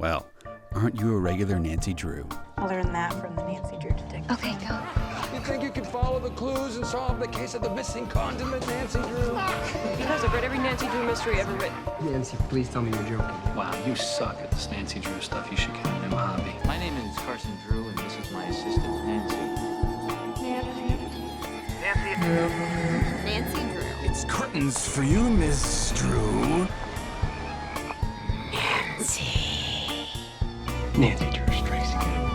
Well, aren't you a regular Nancy Drew? I learned that from the Nancy Drew detective. Okay, go. You think you can follow the clues and solve the case of the missing condiment, Nancy Drew? Because I've read every Nancy Drew mystery ever written. Nancy, please tell me you're joking. Wow, you suck at this Nancy Drew stuff. You should get a new hobby. My name is Carson Drew, and this is my assistant, Nancy. Nancy Drew. It's curtains for you, Miss Drew. Nancy Drew strikes again.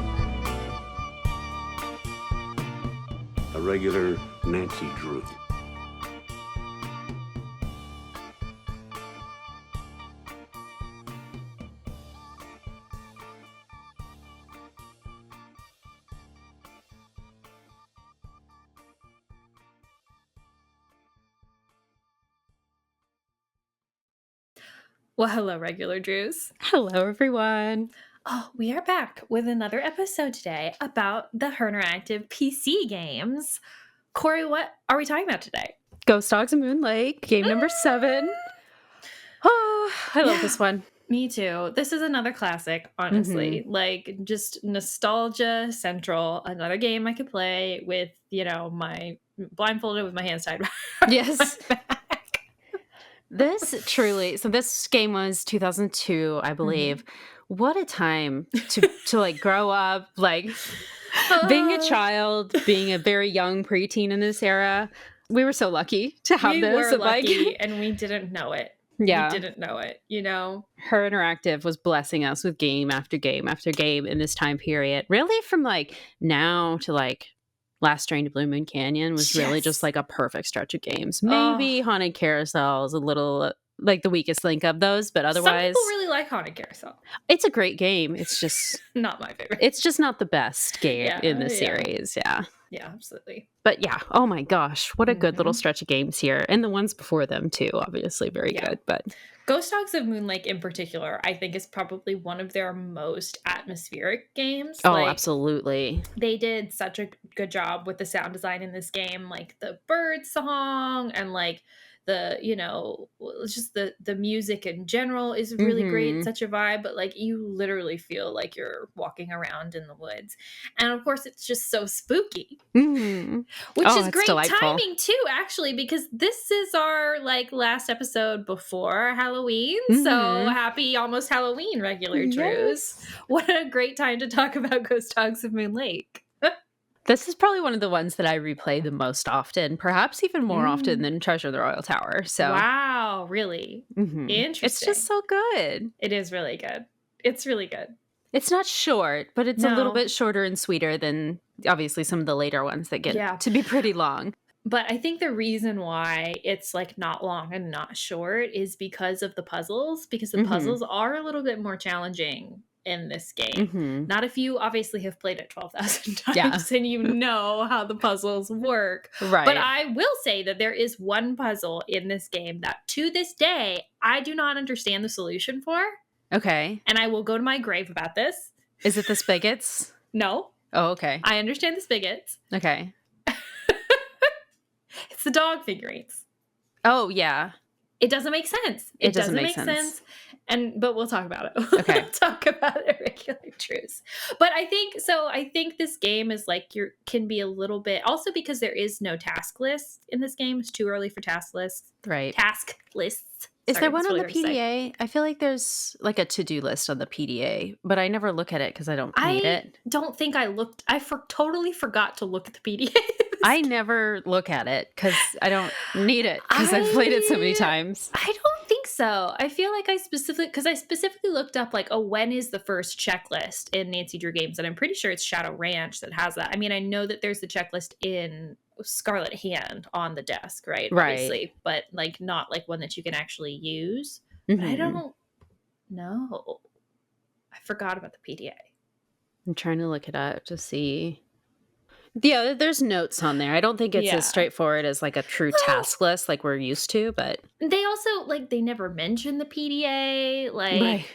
A regular Nancy Drew. Well, hello, regular Drews. Hello, everyone. Oh, we are back with another episode today about the Interactive PC games. Kori, what are we talking about today? Ghost Dogs of Moon Lake, game number 7. Oh, I love this one. Me too. This is another classic, honestly. Like, just nostalgia central. Another game I could play with, my blindfolded with my hands tied behind Yes. my back. This game was 2002, I believe. What a time to like grow up, like being a child, being a very young preteen in this era. We were so lucky to have this. We were lucky, and we didn't know it. Yeah. We didn't know it, Her Interactive was blessing us with game after game after game in this time period. Really from like now to like Last Train to Blue Moon Canyon was really just like a perfect stretch of games. Maybe Haunted Carousel is a little like the weakest link of those, but otherwise some people really like Haunted Carousel. It's a great game. It's just not my favorite. It's just not the best game in the series. Yeah, absolutely. But yeah, oh my gosh, what a good little stretch of games here. And the ones before them too, obviously very good. But Ghost Dogs of Moon Lake in particular, I think is probably one of their most atmospheric games. Oh, absolutely. They did such a good job with the sound design in this game, like the bird song and like the, just the music in general is really great, such a vibe, but like you literally feel like you're walking around in the woods. And of course it's just so spooky, which is great timing too, actually, because this is our like last episode before Halloween. So happy almost Halloween, regular Drews. What a great time to talk about Ghost Dogs of Moon Lake. This is probably one of the ones that I replay the most often, perhaps even more often than Treasure of the Royal Tower. So wow, really? Interesting. It's just so good. It is really good. It's really good. It's not short, but it's a little bit shorter and sweeter than obviously some of the later ones that get to be pretty long. But I think the reason why it's like not long and not short is because of the puzzles, because the puzzles are a little bit more challenging in this game. Not if you obviously have played it 12,000 times and you know how the puzzles work. Right. But I will say that there is one puzzle in this game that to this day, I do not understand the solution for. Okay. And I will go to my grave about this. Is it the spigots? No. Oh, okay. I understand the spigots. Okay. It's the dog figurines. Oh, yeah. It doesn't make sense. It doesn't make sense. But we'll talk about it. Okay. We'll talk about it, regular Drews. But I think this game is like can be a little bit also because there is no task list in this game. It's too early for task lists. Right. Task lists. Is there one on the PDA? I feel like there's like a to-do list on the PDA, but I never look at it because I don't need it. I don't think I looked. Totally forgot to look at the PDA. I never look at it because I don't need it because I've played it so many times. I don't think so. I feel like I specifically looked up like, when is the first checklist in Nancy Drew games? And I'm pretty sure it's Shadow Ranch that has that. I mean, I know that there's the checklist in Scarlet Hand on the desk, right? Obviously, but like not like one that you can actually use. But I don't know. I forgot about the PDA. I'm trying to look it up to see. Yeah, there's notes on there. I don't think it's as straightforward as like a true task list like we're used to, but they also like they never mention the PDA, like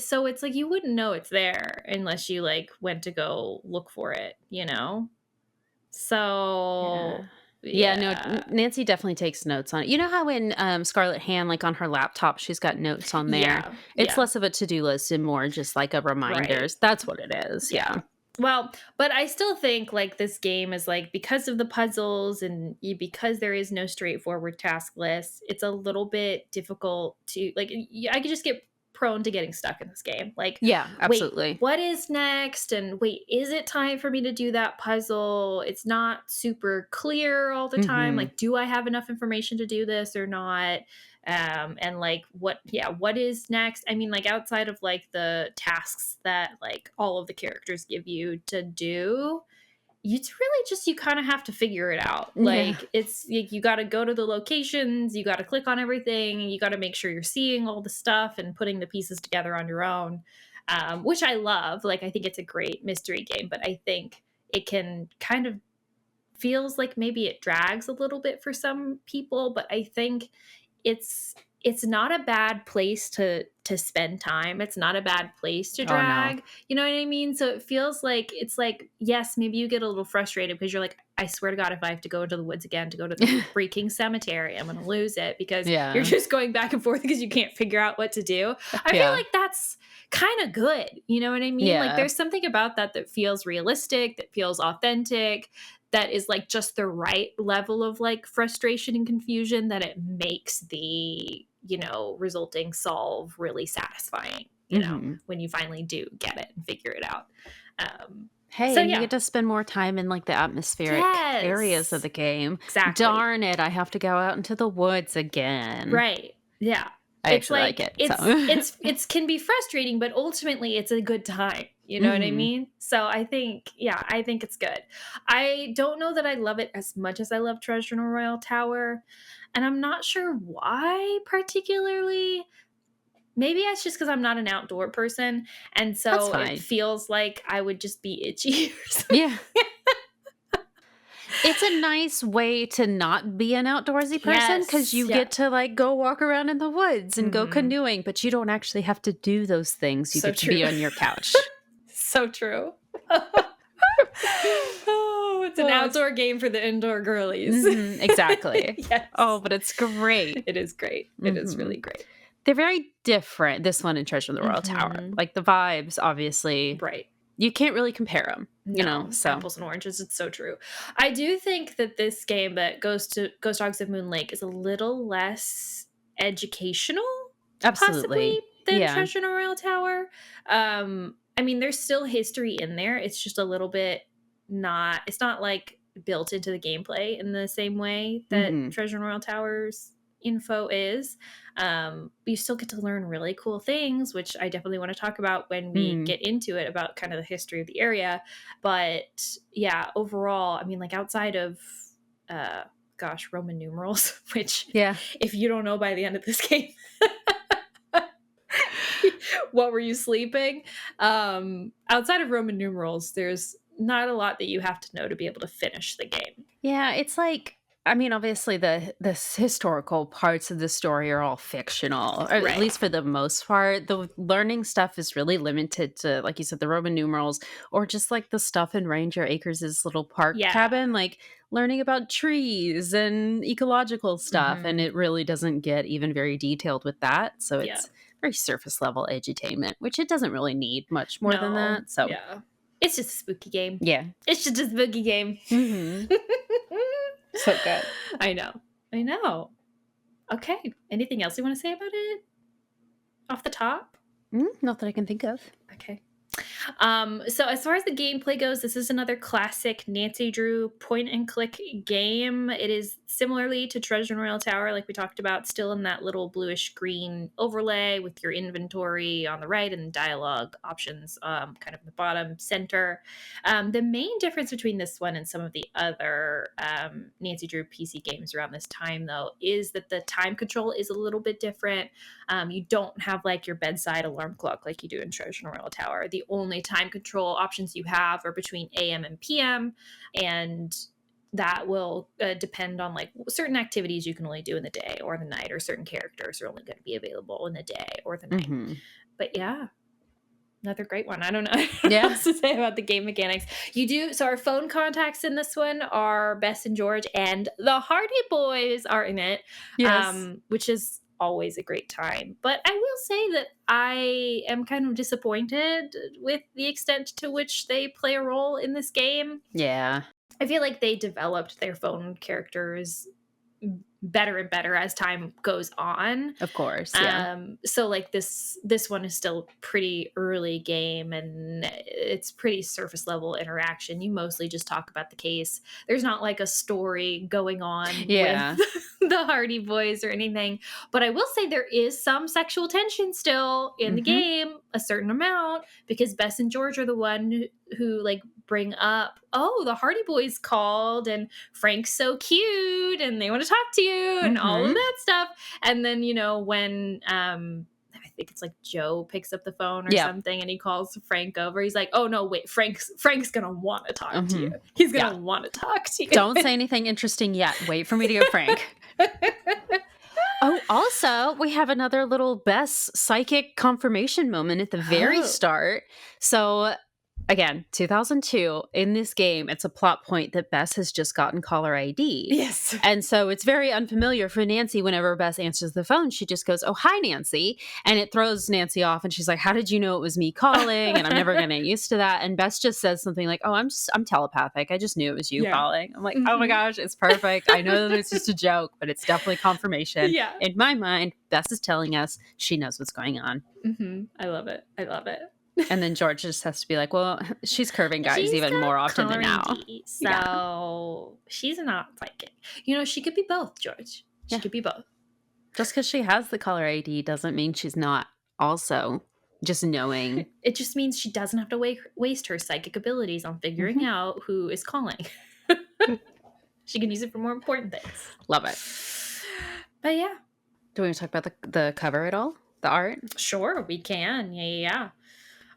so it's like you wouldn't know it's there unless you like went to go look for it, So Yeah, no, Nancy definitely takes notes on it. You know how in Scarlet Hand, like on her laptop, she's got notes on there? Yeah, It's yeah. less of a to-do list and more just like a reminders. That's what it is. Yeah. Well, but I still think like this game is like, because of the puzzles and because there is no straightforward task list, it's a little bit difficult to like. I could just get prone to getting stuck in this game. Like, Yeah, absolutely. Wait, what is next? And wait, is it time for me to do that puzzle? It's not super clear all the time. Like, do I have enough information to do this or not? And like what is next? I mean, like outside of like the tasks that like all of the characters give you to do, it's really just you kind of have to figure it out. Like it's you got to go to the locations, you got to click on everything, you got to make sure you're seeing all the stuff and putting the pieces together on your own, which I love. Like I think it's a great mystery game, but I think it can kind of feels like maybe it drags a little bit for some people, but I think it's not a bad place to spend time. It's not a bad place to drag. No. You know what I mean? So it feels like it's like, yes, maybe you get a little frustrated because you're like, I swear to God, if I have to go into the woods again to go to the freaking cemetery, I'm going to lose it because you're just going back and forth because you can't figure out what to do. I feel like that's kind of good. You know what I mean? Like there's something about that feels realistic, that feels authentic, that is like just the right level of like frustration and confusion that it makes the, resulting solve really satisfying, you know, when you finally do get it and figure it out. Hey, so, you get to spend more time in like the atmospheric areas of the game. Exactly. Darn it, I have to go out into the woods again. Right. Yeah. I actually like it. It can be frustrating, but ultimately it's a good time. You know what I mean? So I think it's good. I don't know that I love it as much as I love Treasure in a Royal Tower. And I'm not sure why particularly. Maybe it's just because I'm not an outdoor person. And so it feels like I would just be itchy or something. Yeah. It's a nice way to not be an outdoorsy person because you get to like go walk around in the woods and go canoeing, but you don't actually have to do those things. You get to be on your couch. So true. It's an outdoor game for the indoor girlies. Exactly. Oh, but it's great. It is great. It is really great. They're very different, this one and Treasure in the Royal Tower. Like the vibes, obviously. Right. You can't really compare them, you know. So apples and oranges. It's so true. I do think that this game that Ghost Dogs of Moon Lake is a little less educational, possibly, than Treasure in a Royal Tower. I mean, there's still history in there. It's just a little bit not. It's not like built into the gameplay in the same way that Treasure in a Royal Tower's info is. You still get to learn really cool things, which I definitely want to talk about when we get into it, about kind of the history of the area. But yeah, overall, I mean, like outside of Roman numerals, which if you don't know by the end of this game, what were you sleeping? Outside of Roman numerals, there's not a lot that you have to know to be able to finish the game. Yeah, it's like, I mean, obviously the historical parts of the story are all fictional, or at least for the most part. The learning stuff is really limited to, like you said, the Roman numerals, or just like the stuff in Ranger Acres' little park cabin, like learning about trees and ecological stuff. And it really doesn't get even very detailed with that. So it's very surface level edutainment, which it doesn't really need much more than that. So it's just a spooky game. Yeah. It's just a spooky game. So good. I know. Okay. Anything else you want to say about it? Off the top? Not that I can think of. Okay. So as far as the gameplay goes, this is another classic Nancy Drew point and click game. It is similarly to Treasure in Royal Tower, like we talked about, still in that little bluish green overlay with your inventory on the right and dialogue options kind of in the bottom center. The main difference between this one and some of the other Nancy Drew PC games around this time, though, is that the time control is a little bit different. You don't have like your bedside alarm clock like you do in Treasure in Royal Tower. The only time control options you have are between AM and PM, and that will depend on like certain activities you can only do in the day or the night, or certain characters are only going to be available in the day or the night. But yeah, another great one. I don't know, what else to say about the game mechanics. So our phone contacts in this one are Bess and George, and the Hardy Boys are in it. Yes. Which is always a great time. But I will say that I am kind of disappointed with the extent to which they play a role in this game. Yeah. I feel like they developed their phone characters better and better as time goes on. Of course. Yeah. So like this one is still pretty early game, and it's pretty surface level interaction. You mostly just talk about the case. There's not like a story going on with the Hardy Boys or anything. But I will say there is some sexual tension still in the game, a certain amount, because Bess and George are the one who like bring up, oh, the Hardy Boys called and Frank's so cute and they want to talk to you and all of that stuff. And then, you know, when I think it's like Joe picks up the phone or something and he calls Frank over, he's like, oh no, wait, Frank's gonna want to talk to you. He's gonna want to talk to you. Don't say anything interesting yet. Wait for me to go Frank. Oh, also, we have another little Bess psychic confirmation moment at the very start. So again, 2002, in this game, it's a plot point that Bess has just gotten caller ID. Yes. And so it's very unfamiliar for Nancy. Whenever Bess answers the phone, she just goes, oh, hi, Nancy. And it throws Nancy off. And she's like, how did you know it was me calling? And I'm never going to get used to that. And Bess just says something like, oh, I'm telepathic. I just knew it was you calling. I'm like, oh my gosh, it's perfect. I know that it's just a joke, but it's definitely confirmation. Yeah. In my mind, Bess is telling us she knows what's going on. I love it. I love it. And then George just has to be like, well, she's curving guys even more often than now. So she's not psychic. You know, she could be both, George. She could be both. Just because she has the caller ID doesn't mean she's not also just knowing. It just means she doesn't have to waste her psychic abilities on figuring out who is calling. She can use it for more important things. Love it. But yeah. Do we want to talk about the cover at all? The art? Sure, we can. Yeah.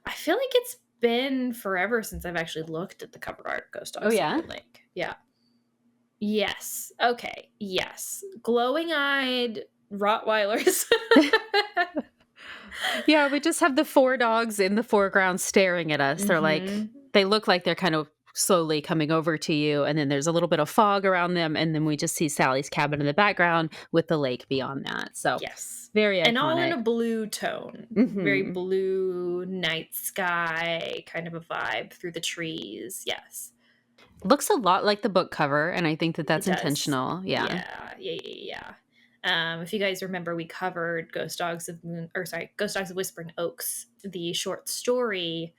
I feel like it's been forever since I've actually looked at the cover art of Ghost Dogs. Oh, yeah? Yeah. Yes. Okay. Yes. Glowing-eyed Rottweilers. Yeah, we just have the 4 dogs in the foreground staring at us. They're like, they look like they're kind of slowly coming over to you, and then there's a little bit of fog around them, and then we just see Sally's cabin in the background with the lake beyond that. So yes, very iconic. And all in a blue tone. Very blue night sky kind of a vibe through the trees. Yes. Looks a lot like the book cover, and I think that that's intentional. Yeah. If you guys remember, we covered Ghost Dogs of Whispering Oaks, the short story,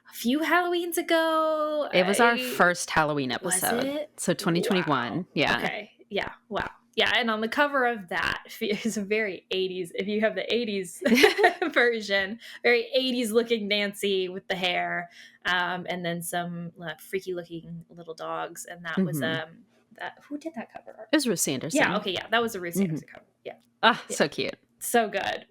a few Halloweens ago. It was our first Halloween episode. Was it? So 2021. Wow. Yeah. Okay. Yeah. Wow. Yeah. And on the cover of that is a very 80s, if you have the 80s version, very 80s looking Nancy with the hair, and then some freaky looking little dogs. And that was, who did that cover art? It was Ruth Sanderson. Yeah. Okay. Yeah. That was a Ruth Sanderson cover. Yeah. Ah, so cute. So good.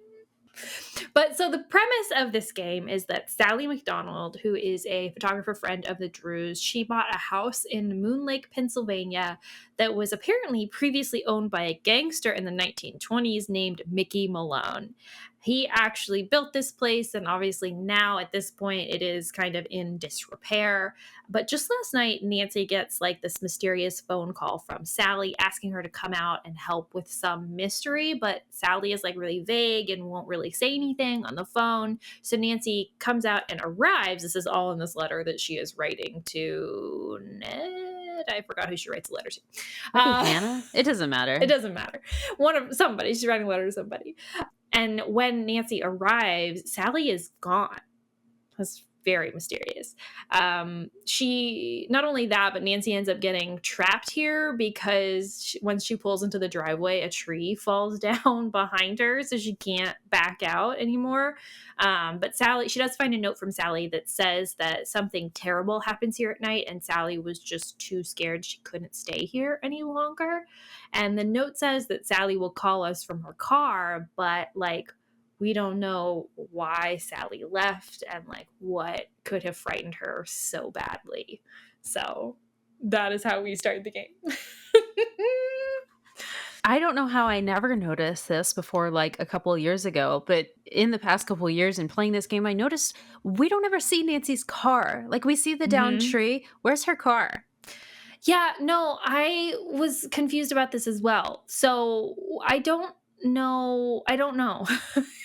But so the premise of this game is that Sally McDonald, who is a photographer friend of the Drews, she bought a house in Moon Lake, Pennsylvania that was apparently previously owned by a gangster in the 1920s named Mickey Malone. He actually built this place, and obviously now at this point it is kind of in disrepair. But just last night, Nancy gets like this mysterious phone call from Sally asking her to come out and help with some mystery, but Sally is like really vague and won't really say anything on the phone. So Nancy comes out and arrives. This is all in this letter that she is writing to Ned. I forgot who she writes a letter to. Hannah? It doesn't matter. It doesn't matter. Somebody. She's writing a letter to somebody. And when Nancy arrives, Sally is gone. That's very mysterious. She, not only that, but Nancy ends up getting trapped here because once she pulls into the driveway, a tree falls down behind her, so she can't back out anymore. But Sally, she does find a note from Sally that says that something terrible happens here at night, and Sally was just too scared. She couldn't stay here any longer. And the note says that Sally will call us from her car, but like, we don't know why Sally left and like what could have frightened her so badly. So that is how we start the game. I don't know how I never noticed this before, like a couple of years ago, but in the past couple of years in playing this game, I noticed we don't ever see Nancy's car. Like we see the downed tree. Where's her car? Yeah, no, I was confused about this as well. So I don't know.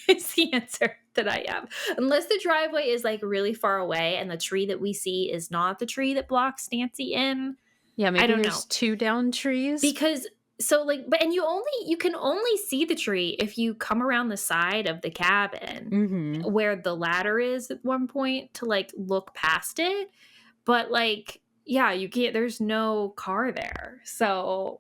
It's the answer that I have. Unless the driveway is like really far away and the tree that we see is not the tree that blocks Nancy in. Yeah, maybe I don't there's know. 2 downed trees. Because so like, but and you can only see the tree if you come around the side of the cabin where the ladder is at one point to like look past it. But like, yeah, you can't, there's no car there. So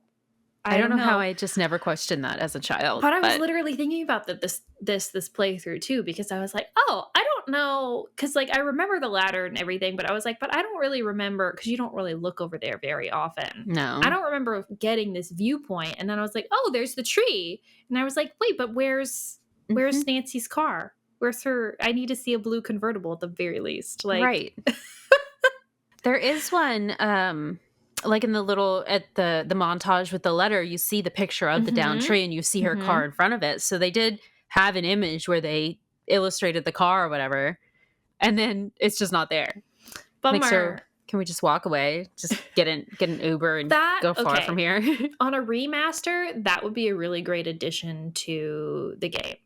I don't know how I just never questioned that as a child. But I was literally thinking about this playthrough too, because I was like, oh, I don't know. Cause like I remember the ladder and everything, but I was like, but I don't really remember, because you don't really look over there very often. No. I don't remember getting this viewpoint. And then I was like, oh, there's the tree. And I was like, wait, but where's Nancy's car? Where's her? I need to see a blue convertible at the very least. Like, right. There is one, like in the the montage with the letter, you see the picture of the downed tree and you see her car in front of it. So they did have an image where they illustrated the car or whatever, and then it's just not there. Bummer. Can we just walk away? Just get an Uber and go far from here? On a remaster, that would be a really great addition to the game,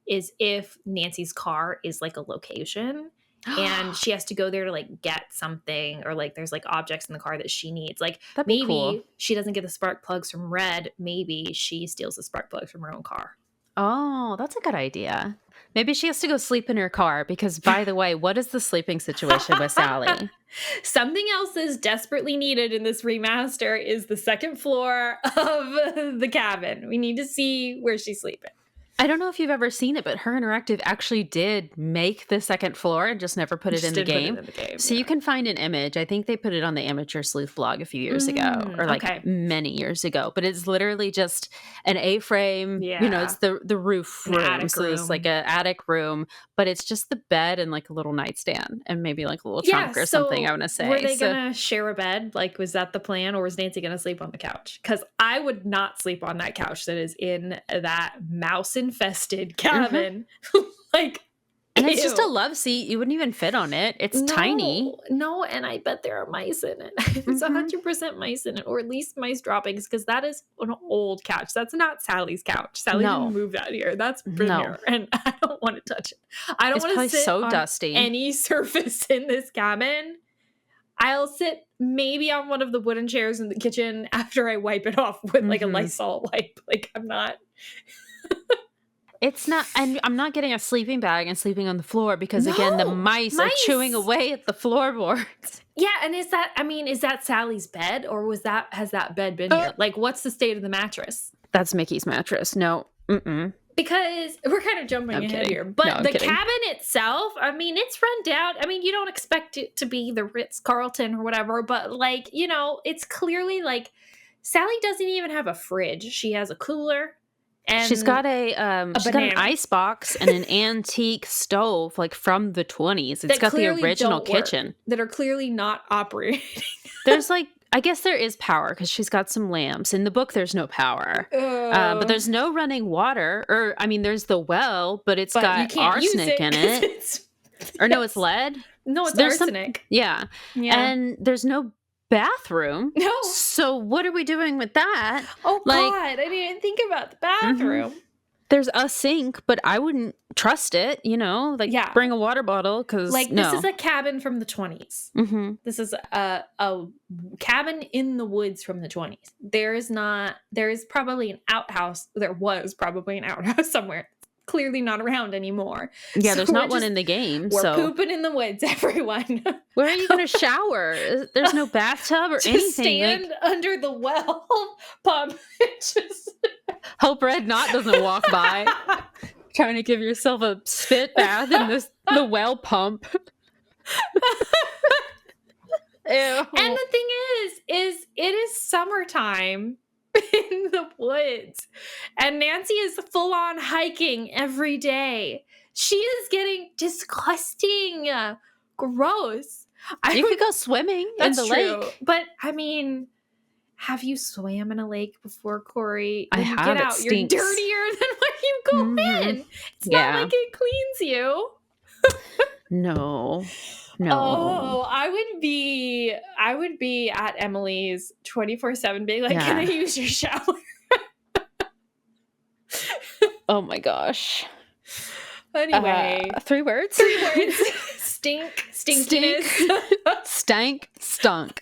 is if Nancy's car is like a location. And she has to go there to like get something, or like there's like objects in the car that she needs. Like maybe she doesn't get the spark plugs from Red. Maybe she steals the spark plugs from her own car. Oh, that's a good idea. Maybe she has to go sleep in her car because, by the way, what is the sleeping situation with Sally? Something else that's desperately needed in this remaster is the second floor of the cabin. We need to see where she's sleeping. I don't know if you've ever seen it, but Her Interactive actually did make the second floor and just never put it in the game. So you can find an image. I think they put it on the Amateur Sleuth blog a few years ago, or like many years ago. But it's literally just an A-frame. Yeah. You know, it's the roof room. So it's like an attic room, but it's just the bed and like a little nightstand and maybe like a little trunk or something, I want to say. Were they going to share a bed? Like, was that the plan, or was Nancy going to sleep on the couch? Because I would not sleep on that couch that is in that mouse-infested cabin. Like, and it's just a love seat. You wouldn't even fit on it. It's tiny. No, and I bet there are mice in it. There's 100% mice in it, or at least mice droppings, because that is an old couch. That's not Sally's couch. Sally didn't move that here. That's been here, and I don't want to touch it. I don't want to sit on dusty. Any surface in this cabin. I'll sit maybe on one of the wooden chairs in the kitchen after I wipe it off with like a Lysol wipe. Like, I'm not... It's not, and I'm not getting a sleeping bag and sleeping on the floor because, again, the mice are chewing away at the floorboards. Yeah, and is that Sally's bed, or has that bed been here? Like, what's the state of the mattress? That's Mickey's mattress. No. Because we're kind of jumping ahead here. But the cabin itself, I mean, it's run down. I mean, you don't expect it to be the Ritz-Carlton or whatever, but like, you know, it's clearly like Sally doesn't even have a fridge. She has a cooler. And she's got an ice box and an antique stove, like from the 20s. It's got the original kitchen that are clearly not operating. There's like, I guess there is power because she's got some lamps. In the book, there's no power, but there's no running water. Or I mean, there's the well, but it's got arsenic in it. Or no, it's lead. No, it's arsenic. Yeah, and there's no bathroom. No. So what are we doing with that? Oh, like, God, I didn't even think about the bathroom. There's a sink, but I wouldn't trust it, you know? Like, bring a water bottle, because, like, this is a cabin from the 20s. This is a cabin in the woods from the 20s. There is probably an outhouse. There was probably an outhouse somewhere. Clearly not around anymore. Yeah, so there's not one in the game. We're pooping in the woods, everyone. Where are you going to shower? There's no bathtub or anything. Stand under the well pump. Just hope Red Knot doesn't walk by. Trying to give yourself a spit bath in the well pump. Ew. And the thing is it is summertime in the woods, and Nancy is full on hiking every day. She is getting disgusting, gross. You could go swimming in the lake, but I mean, have you swam in a lake before, Kori? I When you have. get It out, you're stinks. dirtier than when you go in. It's not like it cleans you. No. Oh, I would be at Emily's 24/7 being like, can I use your shower? Oh my gosh. Anyway. 3 words? 3 words. Stink, stinkiness. Stank, stunk.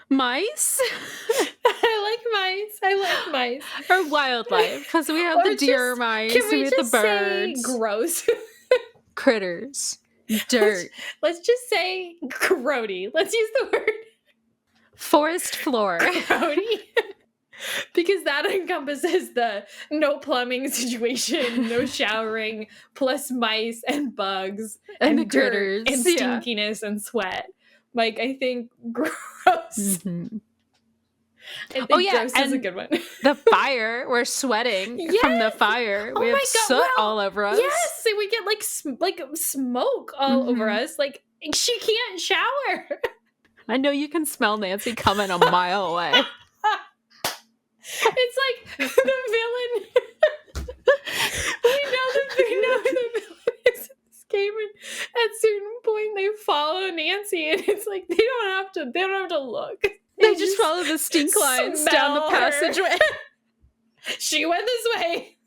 Mice? I like mice. Or wildlife, because we have the deer mice, can we have the just say birds. gross? Critters. Dirt. Let's just say grody. Let's use the word Forest floor. grody. Because that encompasses the no plumbing situation, no showering, plus mice and bugs And the dirt critters. and stinkiness and sweat. Like, I think gross. Mm-hmm. I think gross is a good one. The fire, we're sweating from the fire. We have soot all over us. Yes, and we get like smoke all over us. Like, she can't shower. I know you can smell Nancy coming a mile away. It's like the villain. we know the villain is in this game, and at a certain point they follow Nancy, and it's like they don't have to look. They just follow the stink lines down the passageway. She went this way.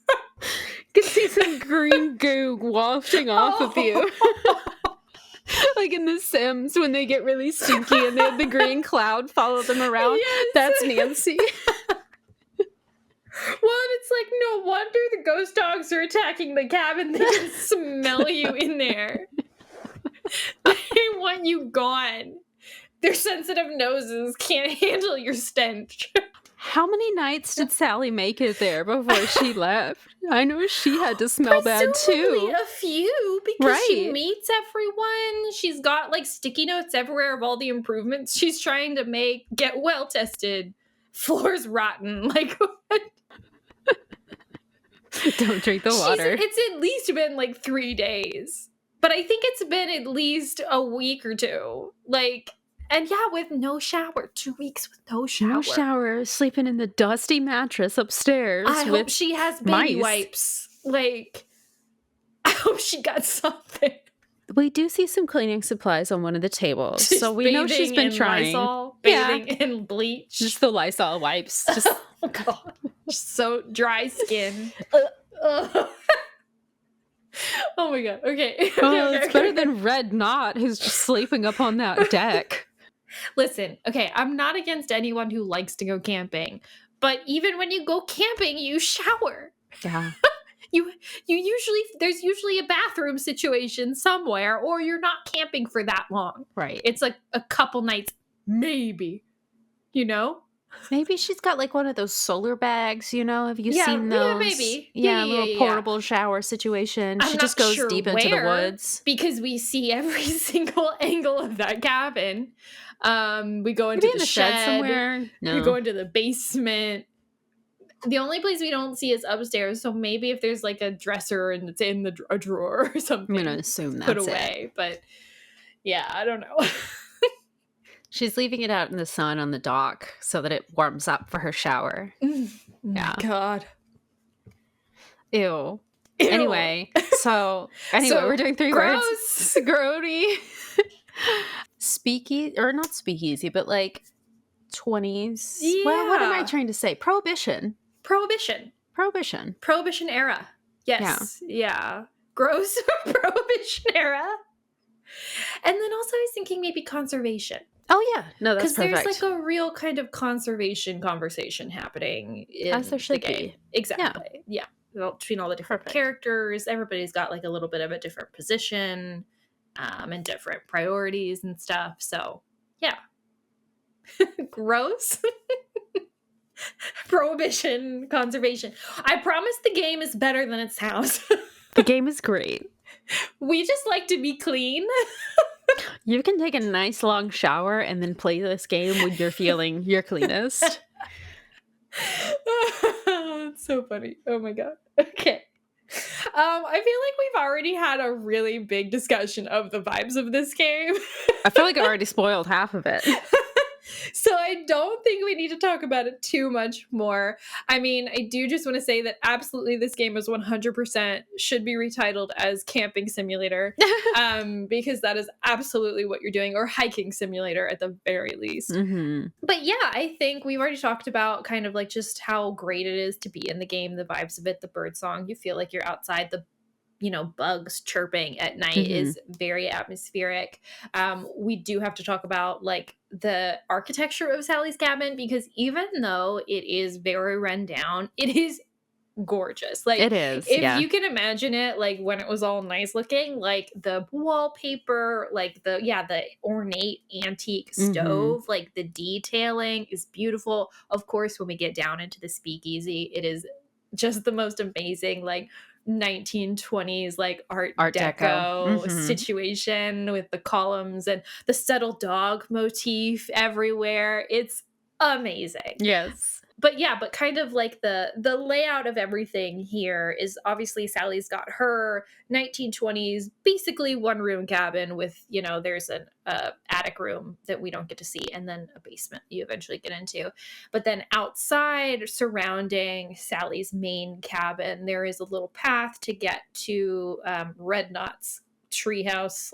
You can see some green goo wafting off of you. Like in The Sims when they get really stinky and they have the green cloud follow them around. Yes. That's Nancy. Well, it's like, no wonder the ghost dogs are attacking the cabin. They can smell you in there. They want you gone. Their sensitive noses can't handle your stench. How many nights did Sally make it there before she left? I know she had to smell bad too. A few, because she meets everyone. She's got like sticky notes everywhere of all the improvements she's trying to make. Get well tested. Floor's rotten. Like, what? Don't drink the water. It's at least been like 3 days. But I think it's been at least a week or 2. Like, and yeah, with no shower. 2 weeks with no shower. No shower, sleeping in the dusty mattress upstairs. I hope she has baby wipes. Like, I hope she got something. We do see some cleaning supplies on one of the tables, so we know she's been trying. Lysol, bathing in bleach. Just the Lysol wipes. Just oh god, so dry skin. Oh my god. Okay. It's better than Red Knot, who's just sleeping up on that deck. Listen, okay, I'm not against anyone who likes to go camping, but even when you go camping, you shower. Yeah. You usually, there's usually a bathroom situation somewhere, or you're not camping for that long. Right. It's like a couple nights, maybe. You know? Maybe she's got like one of those solar bags, you know? Have you seen those? Yeah, maybe. Yeah, a little portable shower situation. She just goes deep into the woods. Because we see every single angle of that cabin. We go into maybe the in shed somewhere. No. We go into the basement. The only place we don't see is upstairs, so maybe if there's like a dresser and it's in a drawer or something, I'm gonna assume that's put away. But yeah, I don't know. She's leaving it out in the sun on the dock so that it warms up for her shower. Yeah. God. Ew. Anyway, so we're doing 3 words. Grody. Speakeasy, or not speakeasy, but like 20s. Yeah. Well, what am I trying to say? Prohibition era. Yes. Yeah. Gross prohibition era. And then also I was thinking maybe conservation. Oh yeah. No, that's perfect. Because there's like a real kind of conservation conversation happening in as there should the game. be. Exactly. Yeah. Well, between all the different characters, everybody's got like a little bit of a different position, and different priorities and stuff. So yeah. Gross. Prohibition, conservation. I promise the game is better than it sounds. The game is great. We just like to be clean. You can take a nice long shower and then play this game when you're feeling your cleanest. It's so funny. Oh my god. Okay. I feel like we've already had a really big discussion of the vibes of this game. I feel like I already spoiled half of it. So I don't think we need to talk about it too much more. I mean, I do just want to say that absolutely this game is 100% should be retitled as Camping Simulator, because that is absolutely what you're doing, or Hiking Simulator at the very least. Mm-hmm. But yeah, I think we've already talked about kind of like just how great it is to be in the game, the vibes of it, the bird song. You feel like you're outside, the bugs chirping at night is very atmospheric. We do have to talk about like the architecture of Sally's cabin, because even though it is very run down, it is gorgeous. Like, It is, if yeah. you can imagine it, like when it was all nice looking, like the wallpaper, like the ornate antique stove, like the detailing is beautiful. Of course, when we get down into the speakeasy, it is just the most amazing, like 1920s like art deco situation with the columns and the subtle dog motif everywhere. It's amazing. Yes. But yeah, but kind of like the layout of everything here is obviously Sally's got her 1920s, basically one room cabin with, there's an attic room that we don't get to see, and then a basement you eventually get into. But then outside, surrounding Sally's main cabin, there is a little path to get to Red Knot's treehouse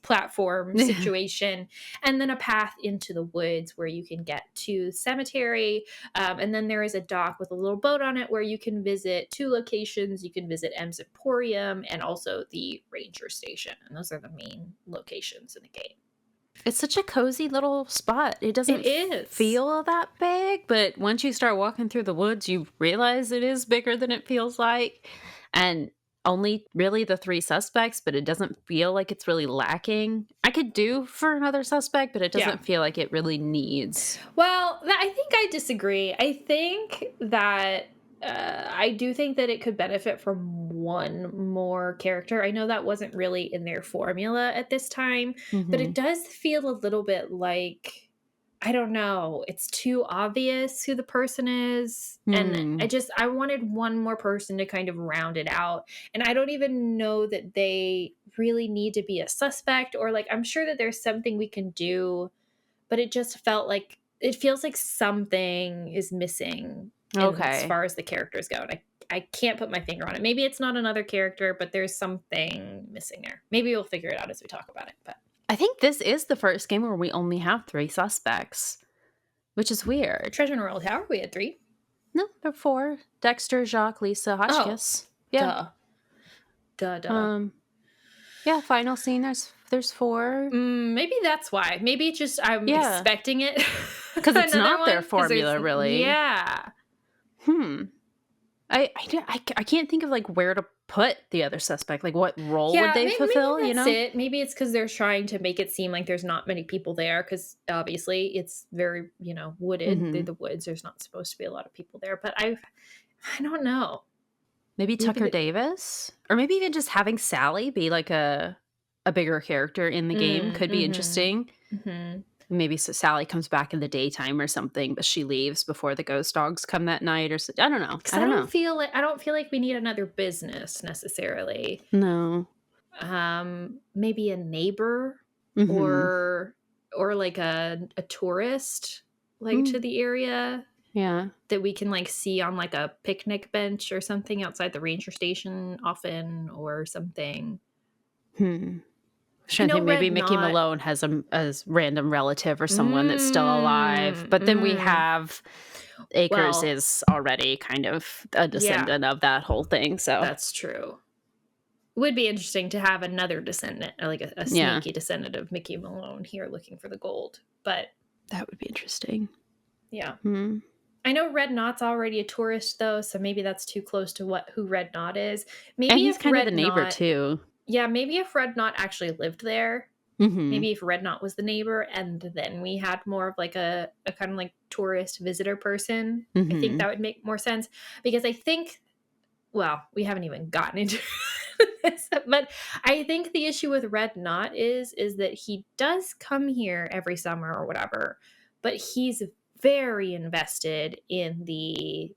/ platform situation, and then a path into the woods where you can get to cemetery, and then there is a dock with a little boat on it where you can visit 2 locations. You can visit M's Emporium and also the ranger station, and those are the main locations in the game. It's such a cozy little spot. It doesn't feel that big, but once you start walking through the woods, you realize it is bigger than it feels like. And only really the 3 suspects, but it doesn't feel like it's really lacking. I could do for another suspect, but it doesn't feel like it really needs. Well, I think I disagree. I think that I do think that it could benefit from one more character. I know that wasn't really in their formula at this time, but it does feel a little bit like, I don't know, it's too obvious who the person is. And I wanted one more person to kind of round it out. And I don't even know that they really need to be a suspect, or like, I'm sure that there's something we can do, but it just it feels like something is missing as far as the characters go. And I can't put my finger on it. Maybe it's not another character, but there's something missing there. Maybe we'll figure it out as we talk about it. But I think this is the first game where we only have 3 suspects, which is weird. Treasure in Royal Tower, we had 3. No, there are 4. Dexter, Jacques, Lisa, Hotchkiss. Yeah. Duh. Yeah, final scene, there's 4. Maybe that's why. Maybe it's just I'm expecting it. Because it's not their formula, really. Yeah. I can't think of like where to put the other suspect. Like, what role would they fulfill? Maybe that's it. Maybe it's because they're trying to make it seem like there's not many people there, because obviously it's very wooded through the woods. There's not supposed to be a lot of people there. But I don't know. Maybe Tucker Davis, or maybe even just having Sally be like a bigger character in the game could be interesting. Maybe so Sally comes back in the daytime or something, but she leaves before the ghost dogs come that night, or I don't know. I don't feel like we need another business necessarily. No. Maybe a neighbor or like a tourist to the area. Yeah. That we can like see on like a picnic bench or something outside the ranger station often, or something. Maybe Mickey Malone has a random relative or someone that's still alive. But then we have Akers is already kind of a descendant of that whole thing. So that's true. It would be interesting to have another descendant, or like a sneaky descendant of Mickey Malone here looking for the gold. But that would be interesting. Yeah. I know Red Knot's already a tourist though, so maybe that's too close to who Red Knot is. Maybe and he's kind of the neighbor too. Yeah, maybe if Red Knot actually lived there, maybe if Red Knot was the neighbor, and then we had more of like a kind of like tourist visitor person, I think that would make more sense. Because I think, well, we haven't even gotten into this, but I think the issue with Red Knot is that he does come here every summer or whatever, but he's very invested in the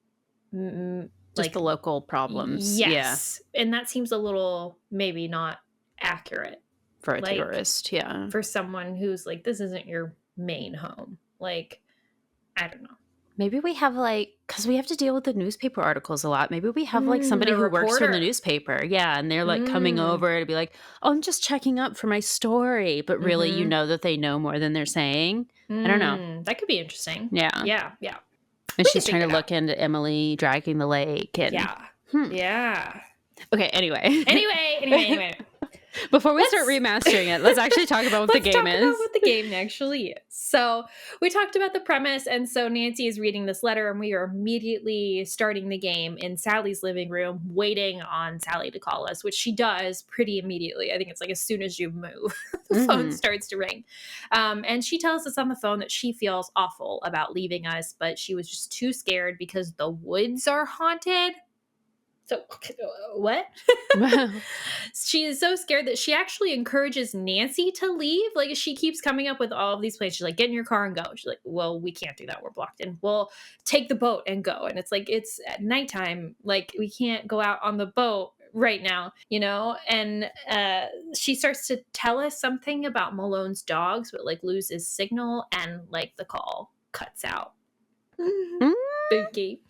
Just the local problems. Yes. And that seems a little maybe not accurate. For a tourist, yeah. For someone who's like, this isn't your main home. Like, I don't know. Maybe we have because we have to deal with the newspaper articles a lot. Maybe we have somebody who works from the newspaper. Yeah. And they're coming over to be like, oh, I'm just checking up for my story. But really, you know that they know more than they're saying. I don't know. That could be interesting. Yeah. Yeah. Yeah. And she's trying to look into Emily dragging the lake. And, Yeah. Okay. Anyway. Before we start remastering it, let's actually talk about what the game is. About what the game actually is. So we talked about the premise, and so Nancy is reading this letter, and we are immediately starting the game in Sally's living room, waiting on Sally to call us, which she does pretty immediately. I think it's like as soon as you move, the phone starts to ring. And she tells us on the phone that she feels awful about leaving us, but she was just too scared because the woods are haunted. So, what? She is so scared that she actually encourages Nancy to leave. Like, she keeps coming up with all of these plans. She's like, get in your car and go. She's like, well, we can't do that. We're blocked in. We'll take the boat and go. And it's like, it's at nighttime. Like, we can't go out on the boat right now, you know? And she starts to tell us something about Malone's dogs, but like loses signal and like the call cuts out. Spooky.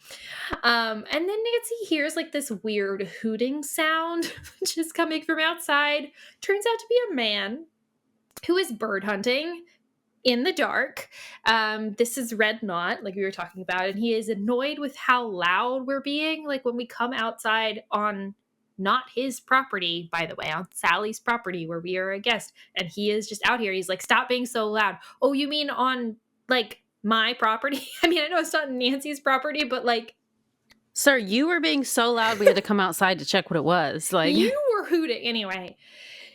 And then Nancy hears like this weird hooting sound, which is coming from outside. Turns out to be a man who is bird hunting in the dark. This is Red Knot, like we were talking about, and he is annoyed with how loud we're being. Like when we come outside on not his property, by the way, on Sally's property where we are a guest, and he is just out here. He's like, stop being so loud. Oh, you mean on like my property? I mean, I know it's not Nancy's property, but like, sir, you were being so loud we had to come outside to check what it was. Like, you were hooting anyway.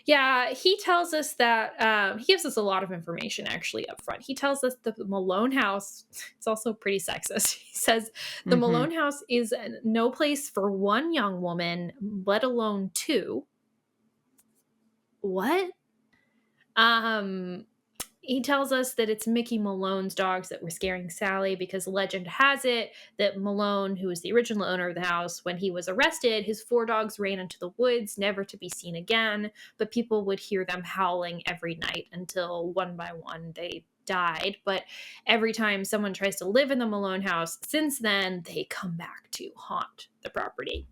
Yeah, he tells us that he gives us a lot of information actually up front. He tells us the Malone house, it's also pretty sexist. He says the Malone house is no place for one young woman, let alone two. What? He tells us that it's Mickey Malone's dogs that were scaring Sally because legend has it that Malone, who was the original owner of the house, when he was arrested, his 4 dogs ran into the woods, never to be seen again, but people would hear them howling every night until one by one they died. But every time someone tries to live in the Malone house since then, they come back to haunt the property.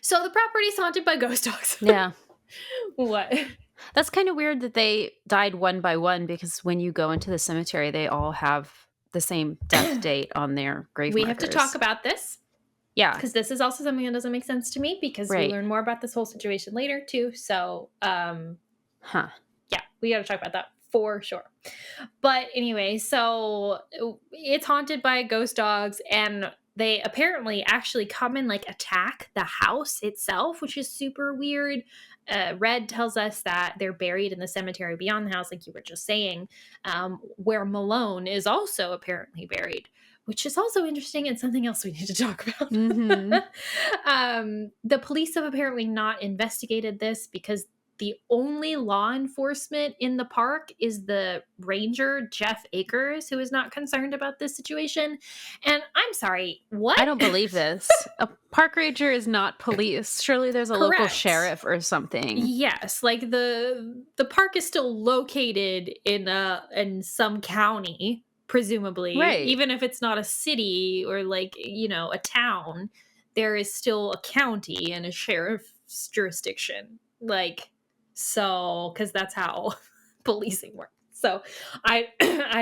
So the property's haunted by ghost dogs. Yeah. What? That's kind of weird that they died one by one, because when you go into the cemetery, they all have the same death date on their grave markers. We have to talk about this. Yeah. Because this is also something that doesn't make sense to me, because we learn more about this whole situation later too. So, yeah, we got to talk about that for sure. But anyway, so it's haunted by ghost dogs, and they apparently actually come and like attack the house itself, which is super weird. Red tells us that they're buried in the cemetery beyond the house, like you were just saying, where Malone is also apparently buried, which is also interesting and something else we need to talk about. The police have apparently not investigated this because the only law enforcement in the park is the ranger, Jeff Akers, who is not concerned about this situation. And I'm sorry, what? I don't believe this. A park ranger is not police. Surely there's a local sheriff or something. Yes, like the park is still located in some county, presumably. Right. Even if it's not a city or like, you know, a town, there is still a county and a sheriff's jurisdiction. Like, so, because that's how policing works. So I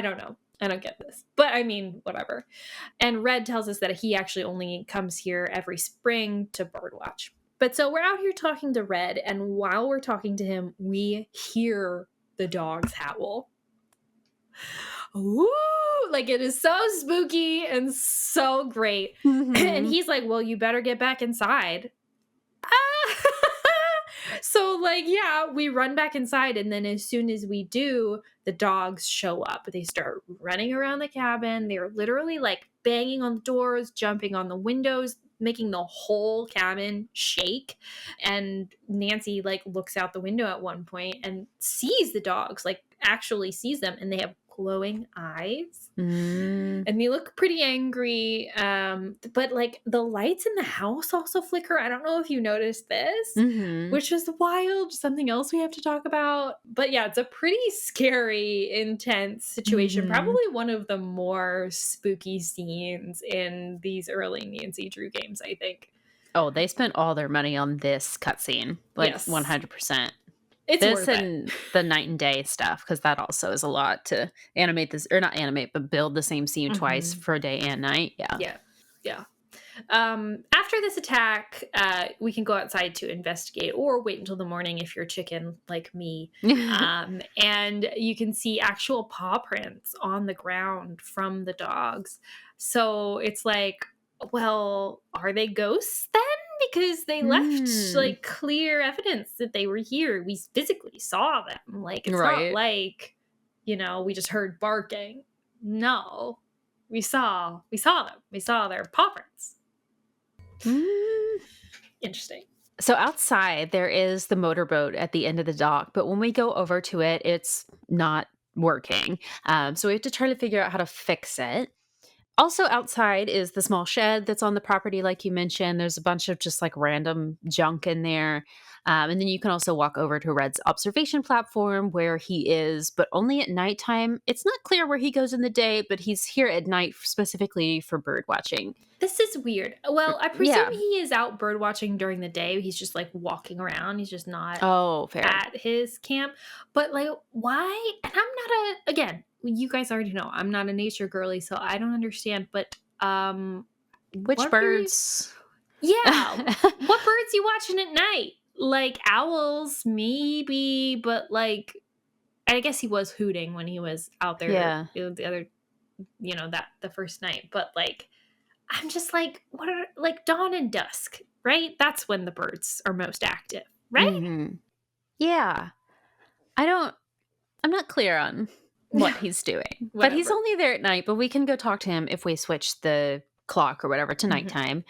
don't know. I don't get this. But I mean, whatever. And Red tells us that he actually only comes here every spring to birdwatch. But so we're out here talking to Red, and while we're talking to him, we hear the dogs howl. Ooh, like it is so spooky and so great. And he's like, well, you better get back inside. So like, yeah, we run back inside, and then as soon as we do, the dogs show up. They start running around the cabin. They're literally like banging on the doors, jumping on the windows, making the whole cabin shake. And Nancy like looks out the window at one point and sees the dogs, like actually sees them, and they have glowing eyes. Mm. And they look pretty angry. But like the lights in the house also flicker. I don't know if you noticed this, which is wild. Something else we have to talk about. But yeah, it's a pretty scary, intense situation. Probably one of the more spooky scenes in these early Nancy Drew games, I think. Oh, they spent all their money on this cutscene. Like, Yes. 100%. It's this worth and the night and day stuff, because that also is a lot to animate this, or not animate, but build the same scene twice for day and night. Yeah. After this attack, we can go outside to investigate, or wait until the morning if you're chicken like me. And you can see actual paw prints on the ground from the dogs. So it's like, well, are they ghosts then? Because they left like clear evidence that they were here. We physically saw them. Like, it's not like, we just heard barking. No, we saw them. We saw their paw prints. Interesting. So outside there is the motorboat at the end of the dock, but when we go over to it, it's not working. So we have to try to figure out how to fix it. Also outside is the small shed that's on the property, like you mentioned. There's a bunch of just like random junk in there. And then you can also walk over to Red's observation platform where he is, but only at nighttime. It's not clear where he goes in the day, but he's here at night specifically for bird watching. This is weird. Well, I presume he is out bird watching during the day. He's just like walking around. He's just not at his camp. But like, why? And I'm not again, you guys already know I'm not a nature girly, so I don't understand. But which birds? Yeah. What birds you watching at night? Like owls, maybe, but like I guess he was hooting when he was out there the other the first night. But like I'm just like, what are like dawn and dusk, right? That's when the birds are most active, right? Yeah. I'm not clear on what he's doing. But he's only there at night, but we can go talk to him if we switch the clock or whatever to nighttime.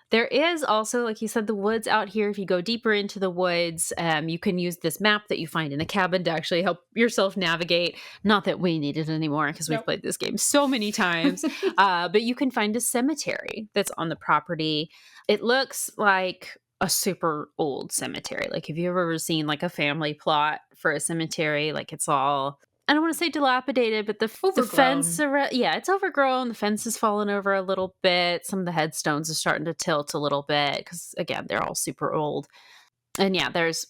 There is also, like you said, the woods out here. If you go deeper into the woods, you can use this map that you find in the cabin to actually help yourself navigate. Not that we need it anymore because we've played this game so many times. But you can find a cemetery that's on the property. It looks like a super old cemetery. Like, have you ever seen like a family plot for a cemetery? Like, it's all, I don't want to say dilapidated, but the fence around, it's overgrown. The fence has fallen over a little bit. Some of the headstones are starting to tilt a little bit because, again, they're all super old. And there's,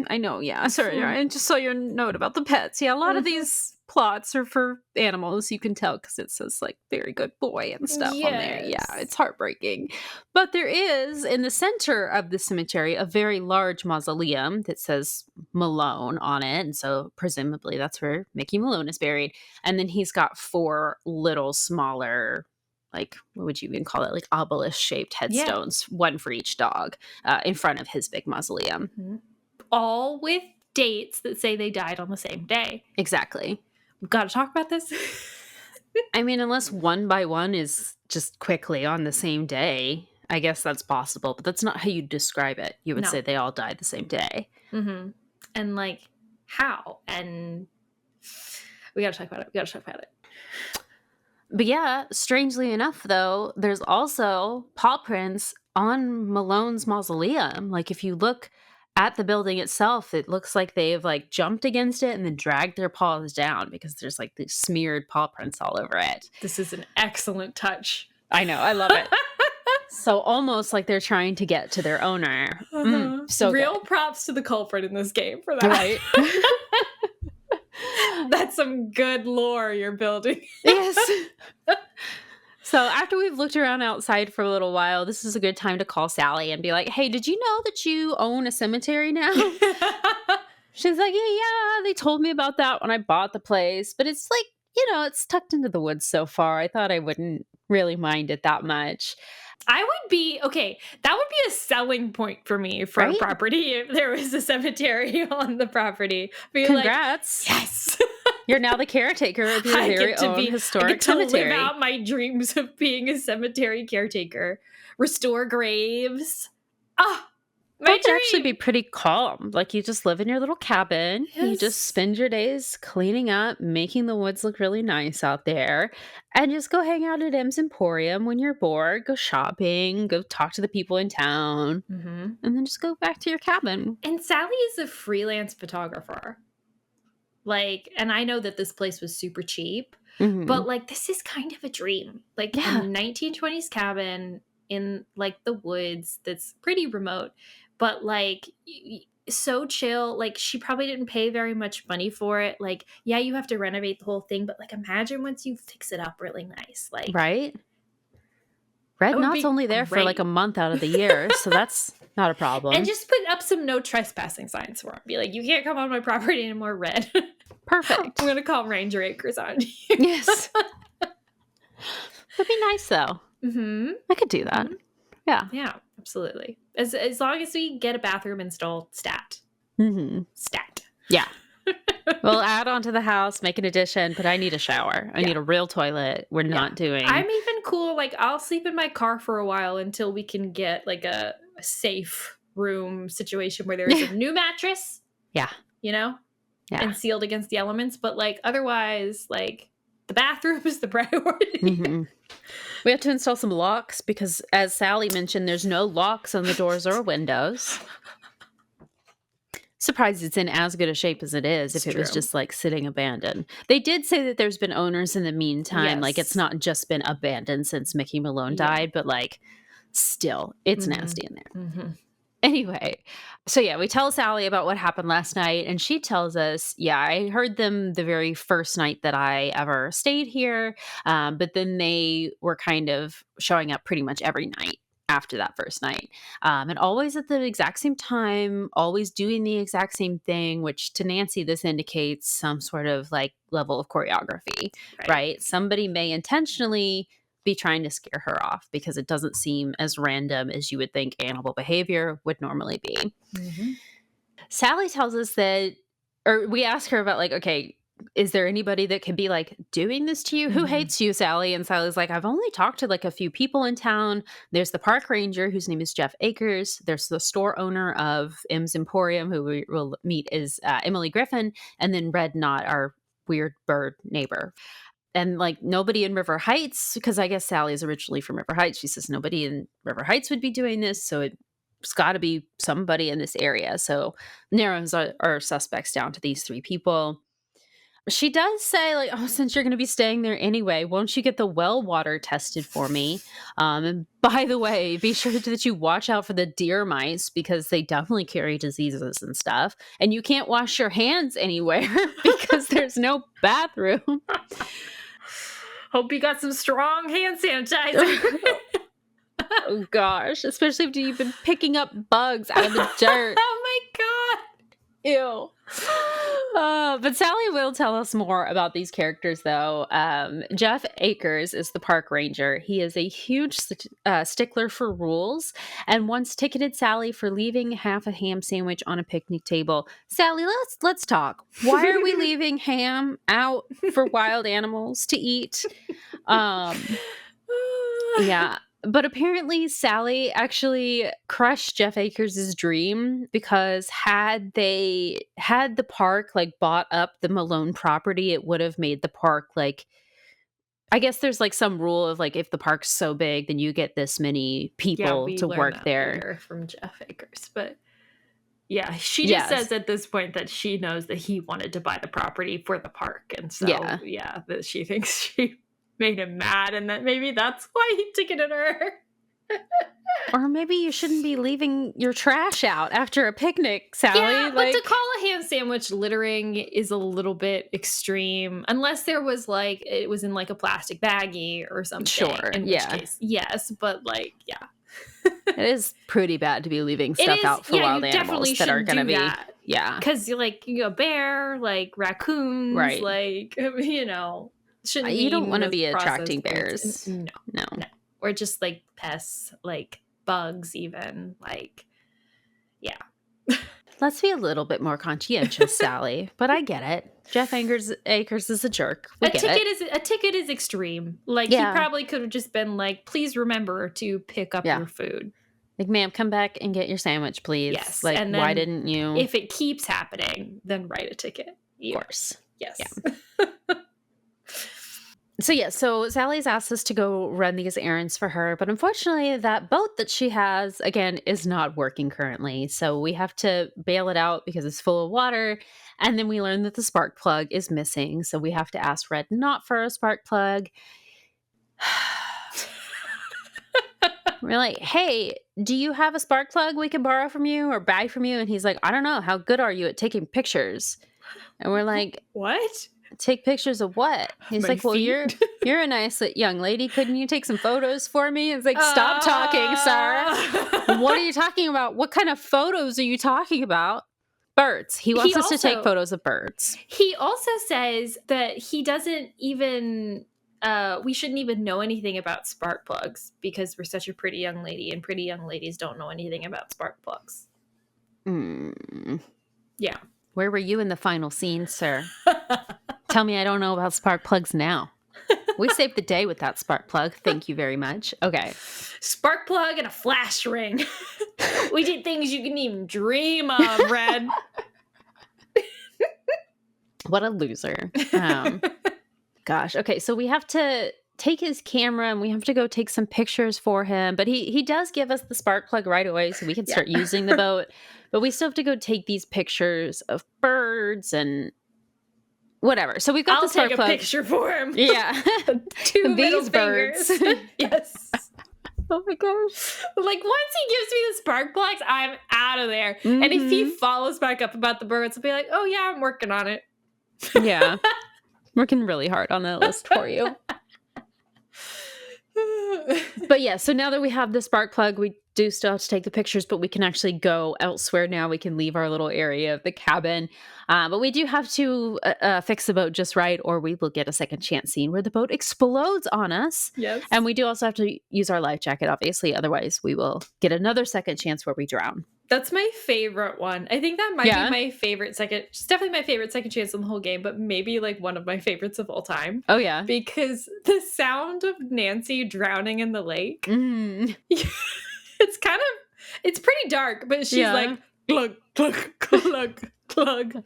I know, sorry, I just saw your note about the pets. A lot of these plots are for animals. You can tell because it says like very good boy and stuff on there. Yeah, it's heartbreaking. But there is in the center of the cemetery a very large mausoleum that says Malone on it. And so presumably that's where Mickey Malone is buried. And then he's got 4 little smaller, like, what would you even call it? Like obelisk shaped headstones, one for each dog in front of his big mausoleum. All with dates that say they died on the same day. Exactly. We've got to talk about this. I mean, unless one by one is just quickly on the same day, I guess that's possible, but that's not how you describe it. You would say they all died the same day. And like, how? And we got to talk about it. But strangely enough, though, there's also paw prints on Malone's mausoleum. Like, if you look at the building itself, it looks like they've like jumped against it and then dragged their paws down because there's like these smeared paw prints all over it. This is an excellent touch. I know. I love it. So almost like they're trying to get to their owner. So real good. Props to the culprit in this game for that. Right. That's some good lore you're building. Yes. So after we've looked around outside for a little while, this is a good time to call Sally and be like, hey, did you know that you own a cemetery now? She's like, yeah, they told me about that when I bought the place. But it's like, it's tucked into the woods so far. I thought I wouldn't really mind it that much. I would be, okay, that would be a selling point for me for a property if there was a cemetery on the property. Congrats. Like, yes. You're now the caretaker of your very own historic cemetery. I get to live out my dreams of being a cemetery caretaker. Restore graves. My would actually dream. be pretty calm. Like, you just live in your little cabin. You Yes. just spend your days cleaning up, making the woods look really nice out there, and just go hang out at M's Emporium when you're bored. Go shopping, go talk to the people in town, Mhm. and then just go back to your cabin. And Sally is a freelance photographer. Like, and I know that this place was super cheap, Mhm. but like, this is kind of a dream. Like Yeah. a 1920s cabin in like the woods that's pretty remote, but like so chill. Like, she probably didn't pay very much money for it. Like, yeah, you have to renovate the whole thing, but like, imagine once you fix it up really nice. Like, Right? Red that would Knot's be only there for like a great. month out of the year, so that's not a problem. And just put up some no trespassing signs for him. Be like, you can't come on my property anymore, Red. Perfect. I'm gonna call Ranger Acres on you. Yes. That'd be nice, though. Mm-hmm. I could do that. Mhm. Yeah. Yeah, absolutely. As long as we get a bathroom installed, stat. Mm-hmm. Stat. Yeah. We'll add on to the house, make an addition, but I need a shower. I need a real toilet. We're not doing. I'm even cool. Like, I'll sleep in my car for a while until we can get like a safe room situation where there's a new mattress. Yeah. You know? Yeah. And sealed against the elements. But like, otherwise, like, the bathroom is the priority. Mm-hmm. We have to install some locks because, as Sally mentioned, there's no locks on the doors or windows. Surprised it's in as good a shape as it is if it was just like sitting abandoned. They did say that there's been owners in the meantime. Like, it's not just been abandoned since Mickey Malone died, but like, still, it's nasty in there. Mm-hmm. Anyway, so yeah, we tell Sally about what happened last night, and she tells us, yeah, I heard them the very first night that I ever stayed here, but then they were kind of showing up pretty much every night after that first night, and always at the exact same time, always doing the exact same thing, which to Nancy, this indicates some sort of like level of choreography, right? Somebody may intentionally be trying to scare her off because it doesn't seem as random as you would think animal behavior would normally be. Mm-hmm. Sally tells us that, or we ask her about like, okay, is there anybody that could be like doing this to you? Who hates you, Sally? And Sally's like, I've only talked to like a few people in town. There's the park ranger whose name is Jeff Akers. There's the store owner of M's Emporium, who we will meet is Emily Griffin, and then Red Knot, our weird bird neighbor. And like, nobody in River Heights, because I guess Sally is originally from River Heights. She says nobody in River Heights would be doing this. So it's got to be somebody in this area. So narrows our suspects down to these three people. She does say, like, oh, since you're going to be staying there anyway, won't you get the well water tested for me? And by the way, be sure that you watch out for the deer mice because they definitely carry diseases and stuff. And you can't wash your hands anywhere because there's no bathroom. Hope you got some strong hand sanitizer. Oh, gosh. Especially if you've been picking up bugs out of the dirt. Oh, my God. Ew. But Sally will tell us more about these characters, though. Jeff Akers is the park ranger. He is a huge stickler for rules and once ticketed Sally for leaving half a ham sandwich on a picnic table. Sally, let's talk. Why are we leaving ham out for wild animals to eat? Yeah. But apparently Sally actually crushed Jeff Akers' dream because had the park like bought up the Malone property, it would have made the park like, I guess there's like some rule of like, if the park's so big, then you get this many people to work there. From Jeff Akers, but yeah, she just says at this point that she knows that he wanted to buy the property for the park, and so yeah that she thinks she made him mad, and that maybe that's why he ticketed her. Or maybe you shouldn't be leaving your trash out after a picnic, Sally. Yeah, but to call a ham sandwich littering is a little bit extreme, unless there was like it was in like a plastic baggie or something. Sure, in which case, yes, but like, yeah. It is pretty bad to be leaving stuff out for wild animals that are going to be that. Yeah, because like a bear, like raccoons, right? Like, you know, shouldn't you don't want to be attracting bears. No, or just like pests, like bugs, even like, yeah. Let's be a little bit more conscientious, Sally. But I get it. Jeff Akers is a jerk. A ticket is extreme. Like, he probably could have just been like, please remember to pick up your food. Like, ma'am, come back and get your sandwich, please. Yes, Like, and then why didn't you? If it keeps happening, then write a ticket. Of course. Yes. Yeah. So Sally's asked us to go run these errands for her, but unfortunately that boat that she has, again, is not working currently. So we have to bail it out because it's full of water. And then we learn that the spark plug is missing. So we have to ask Red not for a spark plug. We're like, hey, do you have a spark plug we can borrow from you or buy from you? And he's like, I don't know. How good are you at taking pictures? And we're like, what? Take pictures of what? He's My like, well, feet? you're a nice young lady. Couldn't you take some photos for me? It's like, stop talking, sir. What are you talking about? What kind of photos are you talking about? Birds. He wants us to take photos of birds. He also says that he doesn't even, we shouldn't even know anything about spark plugs because we're such a pretty young lady and pretty young ladies don't know anything about spark plugs. Yeah. Where were you in the final scene, sir? Tell me I don't know about spark plugs now. We saved the day with that spark plug. Thank you very much. Okay. Spark plug and a flash ring. We did things you couldn't even dream of, Red. What a loser. Gosh. Okay. So we have to take his camera and we have to go take some pictures for him. But he does give us the spark plug right away so we can start using the boat. But we still have to go take these pictures of birds and whatever. So we've got the spark plug. I'll take a picture for him. Yeah. Two These birds. Yes. Oh my gosh. Like, once he gives me the spark plugs, I'm out of there. Mm-hmm. And if he follows back up about the birds, I'll be like, oh yeah, I'm working on it. Yeah. Working really hard on that list for you. But yeah, so now that we have the spark plug, we do still have to take the pictures, but we can actually go elsewhere now. We can leave our little area of the cabin. But we do have to fix the boat just right, or we will get a second chance scene where the boat explodes on us. Yes. And we do also have to use our life jacket, obviously. Otherwise, we will get another second chance where we drown. That's my favorite one. I think that might be my favorite second. It's definitely my favorite second chance in the whole game, but maybe like one of my favorites of all time. Oh, yeah. Because the sound of Nancy drowning in the lake, it's pretty dark, but she's like, glug, glug, glug, glug.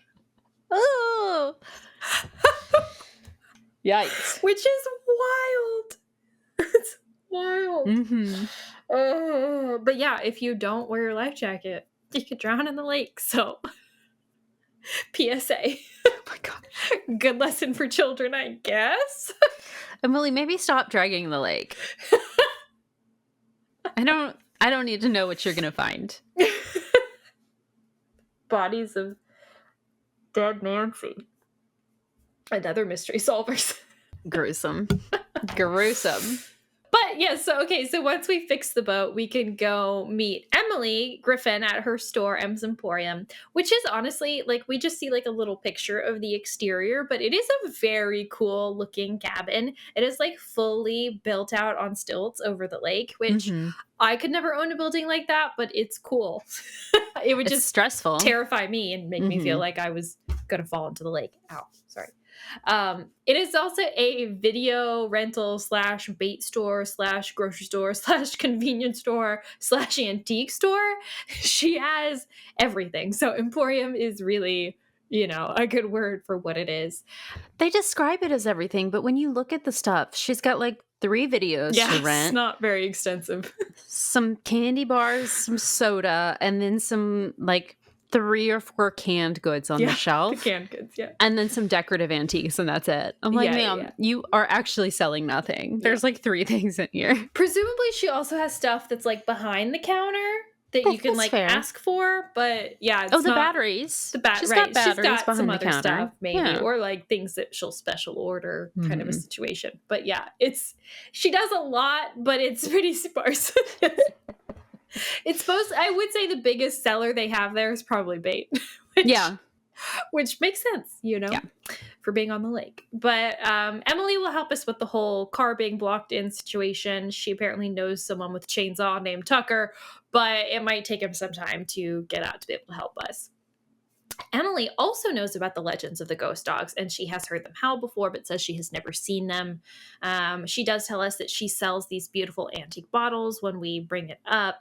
Oh. Yikes. Which is wild. It's wild. Mm-hmm. But yeah, if you don't wear your life jacket, you could drown in the lake. So, PSA. Oh my god. Good lesson for children, I guess. Emily, maybe stop dragging the lake. I don't need to know what you're gonna find. Bodies of dead Nancy. And other mystery solvers. Gruesome. Gruesome. But yeah, so once we fix the boat, we can go meet Emily Griffin at her store, M's Emporium, which is honestly, like, we just see like a little picture of the exterior, but it is a very cool looking cabin. It is like fully built out on stilts over the lake, which I could never own a building like that, but it's cool. It would just stressful, terrify me and make me feel like I was going to fall into the lake. Ow, sorry. It is also a video rental / bait store / grocery store / convenience store / antique store. She has everything. So Emporium is really, a good word for what it is. They describe it as everything, but when you look at the stuff, she's got like 3 videos to rent. It's not very extensive. Some candy bars, some soda, and then some like 3 or 4 canned goods on the shelf. The canned goods, and then some decorative antiques, and that's it. I'm like, ma'am, you are actually selling nothing. There's like 3 things in here. Presumably she also has stuff that's like behind the counter that you can like ask for, but it's the batteries. She's got batteries behind some other stuff, maybe, or like things that she'll special order, kind of a situation. But she does a lot, but it's pretty sparse. I would say the biggest seller they have there is probably bait. Which makes sense, for being on the lake. But Emily will help us with the whole car being blocked in situation. She apparently knows someone with chainsaw named Tucker, but it might take him some time to get out to be able to help us. Emily also knows about the legends of the ghost dogs, and she has heard them howl before, but says she has never seen them. She does tell us that she sells these beautiful antique bottles when we bring it up.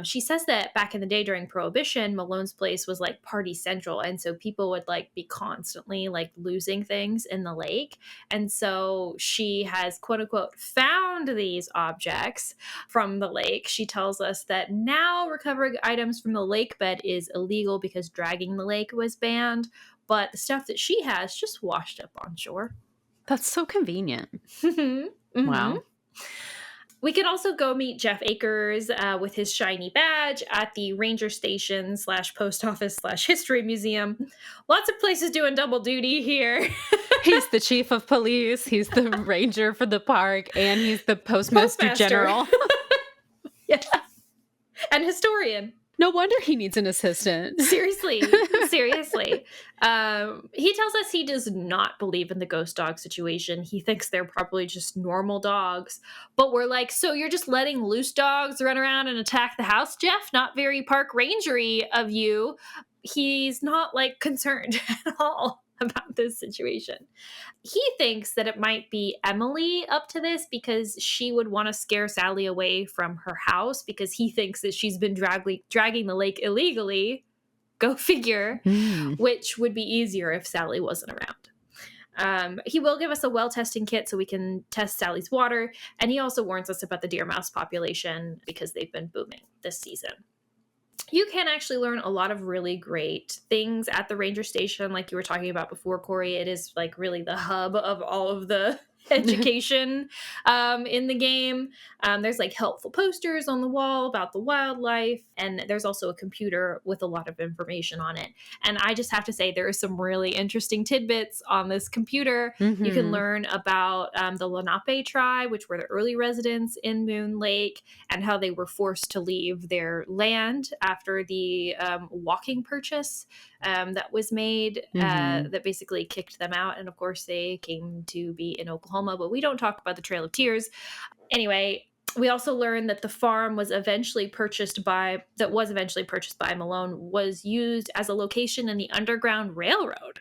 She says that back in the day during Prohibition, Malone's place was like party central, and so people would like be constantly like losing things in the lake. And so she has, quote unquote, found these objects from the lake. She tells us that now recovering items from the lake bed is illegal because dragging the lake was banned, but the stuff that she has just washed up on shore. That's so convenient. Mm-hmm. Wow. We can also go meet Jeff Akers with his shiny badge at the ranger station / post office / history museum. Lots of places doing double duty here. He's the chief of police, he's the ranger for the park, and he's the postmaster general. Yeah. And historian. No wonder he needs an assistant. Seriously. He tells us he does not believe in the ghost dog situation. He thinks they're probably just normal dogs. But we're like, so you're just letting loose dogs run around and attack the house, Jeff? Not very park rangery of you. He's not like concerned at all about this situation. He thinks that it might be Emily up to this because she would want to scare Sally away from her house because he thinks that she's been dragging the lake illegally. Go figure. Which would be easier if Sally wasn't around. He will give us a well testing kit so we can test Sally's water. And he also warns us about the deer mouse population because they've been booming this season. You can actually learn a lot of really great things at the ranger station. Like you were talking about before, Kori, it is like really the hub of all of the education in the game. There's like helpful posters on the wall about the wildlife, and there's also a computer with a lot of information on it. And I just have to say there are some really interesting tidbits on this computer. You can learn about the Lenape tribe, which were the early residents in Moon Lake, and how they were forced to leave their land after the walking purchase that was made that basically kicked them out. And of course they came to be in Oklahoma, but we don't talk about the Trail of Tears. Anyway, we also learned that the farm was eventually purchased by Malone was used as a location in the Underground Railroad,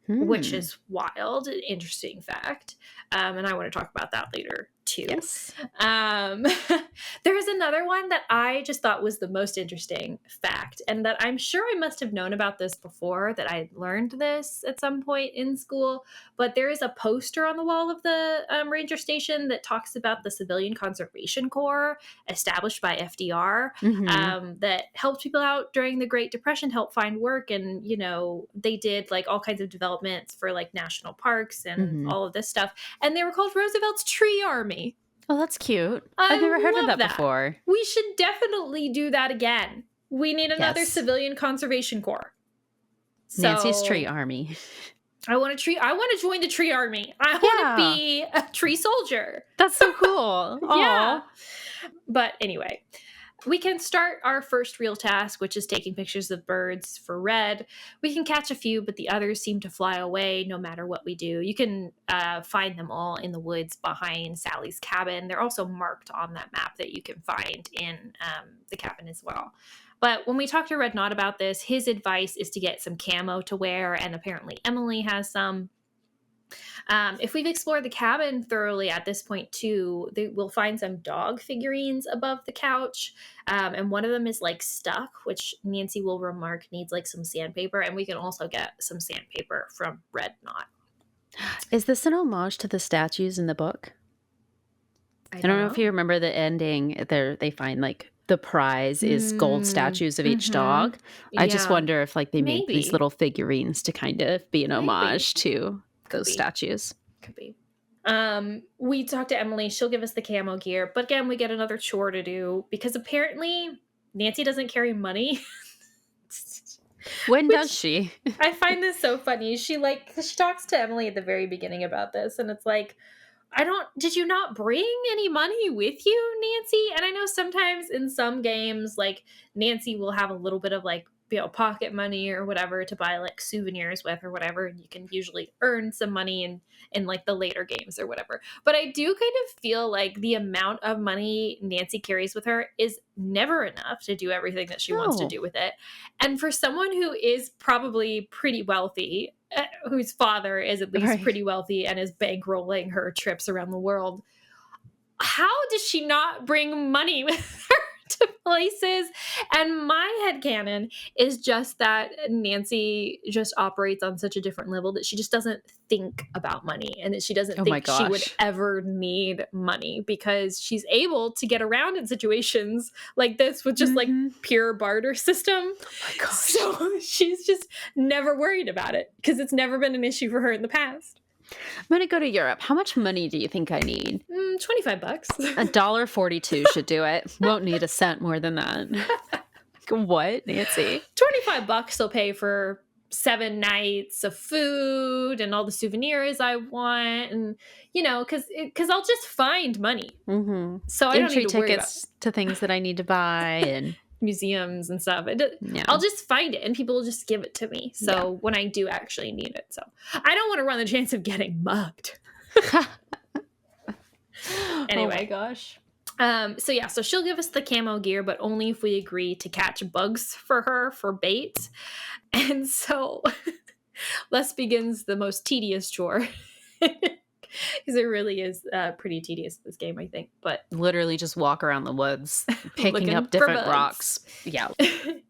which is wild. Interesting fact. And I want to talk about that later too. Yes. There is another one that I just thought was the most interesting fact, and that I'm sure I must have known about this before, that I learned this at some point in school, but there is a poster on the wall of the ranger station that talks about the Civilian Conservation Corps established by FDR that helped people out during the Great Depression, help find work. And, you know, they did like all kinds of developments for like national parks and all of this stuff. And they were called Roosevelt's Tree Army. Oh, that's cute. I've never heard of that before. We should definitely do that again. We need another Civilian Conservation Corps. Nancy's Tree Army. I want to join the Tree Army. I want to be a tree soldier. That's so cool. Yeah. But anyway, we can start our first real task, which is taking pictures of birds for Red. We can catch a few, but the others seem to fly away no matter what we do. You can find them all in the woods behind Sally's cabin. They're also marked on that map that you can find in the cabin as well. But when we talk to Red Knot about this, his advice is to get some camo to wear, and apparently Emily has some. If we've explored the cabin thoroughly at this point too, we'll find some dog figurines above the couch. And one of them is like stuck, which Nancy will remark needs like some sandpaper. And we can also get some sandpaper from Red Knot. Is this an homage to the statues in the book? I don't know if you remember the ending. They find like the prize is gold statues of each dog. I just wonder if like they made these little figurines to kind of be an homage to those statues. Could be. We talked to Emily. She'll give us the camo gear. But again, we get another chore to do because apparently Nancy doesn't carry money. When does she? I find this so funny. She talks to Emily at the very beginning about this, and it's like, did you not bring any money with you, Nancy? And I know sometimes in some games, like Nancy will have a little bit of like pocket money or whatever to buy like souvenirs with or whatever. And you can usually earn some money in like the later games or whatever. But I do kind of feel like the amount of money Nancy carries with her is never enough to do everything that she wants to do with it. And for someone who is probably pretty wealthy, whose father is at least pretty wealthy and is bankrolling her trips around the world, how does she not bring money with her to places? And my headcanon is just that Nancy just operates on such a different level that she just doesn't think about money, and that she doesn't think she would ever need money because she's able to get around in situations like this with just like pure barter system. So she's just never worried about it because it's never been an issue for her in the past. I'm going to go to Europe. How much money do you think I need? $25. $1.42 should do it. Won't need a cent more than that. What, Nancy? $25 will pay for 7 nights of food and all the souvenirs I want, and because I'll just find money. So I don't need to worry about to things that I need to buy and museums and stuff. I'll just find it and people will just give it to me. So when I do actually need it, so I don't want to run the chance of getting mugged. Anyway, gosh. So she'll give us the camo gear, but only if we agree to catch bugs for her for bait. And so thus begins the most tedious chore. Because it really is pretty tedious, this game, I think. But literally just walk around the woods, picking up different rocks. Yeah.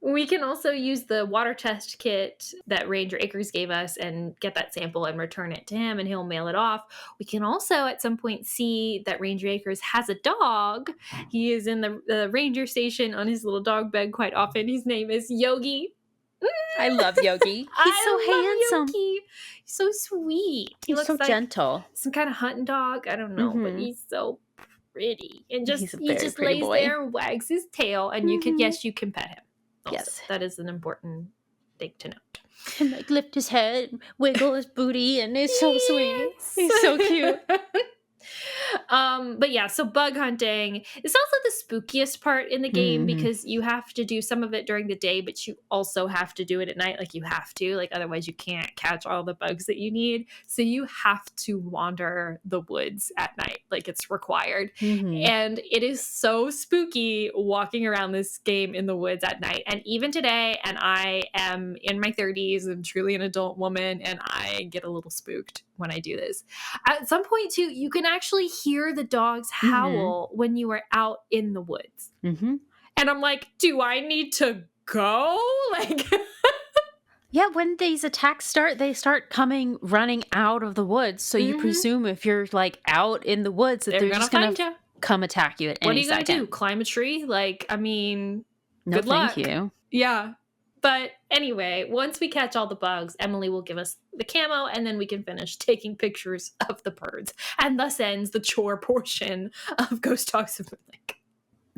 We can also use the water test kit that Ranger Akers gave us and get that sample and return it to him, and he'll mail it off. We can also at some point see that Ranger Akers has a dog. He is in the ranger station on his little dog bed quite often. His name is Yogi. I love Yogi. He's so handsome. Yogi. He's so sweet. He looks so like gentle. Some kind of hunting dog. I don't know, but he's so pretty. And he just lays boy. there and wags his tail, and you can pet him. Also. Yes, that is an important thing to note. And like lift his head, wiggle his booty, and it's so sweet. He's so cute. But yeah, so bug hunting is also the spookiest part in the game because you have to do some of it during the day, but you also have to do it at night. Like you have to, like otherwise you can't catch all the bugs that you need. So you have to wander the woods at night, like it's required. And it is so spooky walking around this game in the woods at night. And even today, and I am in my 30s and truly an adult woman, and I get a little spooked when I do this. At some point too, you can actually hear the dogs howl when you are out in the woods. And I'm like, do I need to go? Like, yeah, when these attacks start, they start running out of the woods. So you presume if you're like out in the woods that they're just going to come attack you at any second. What are you going to do? Climb a tree? Like, I mean, no, good luck. Thank you. Yeah. But anyway, once we catch all the bugs, Emily will give us the camo, and then we can finish taking pictures of the birds. And thus ends the chore portion of Ghost Dogs of Moon Lake.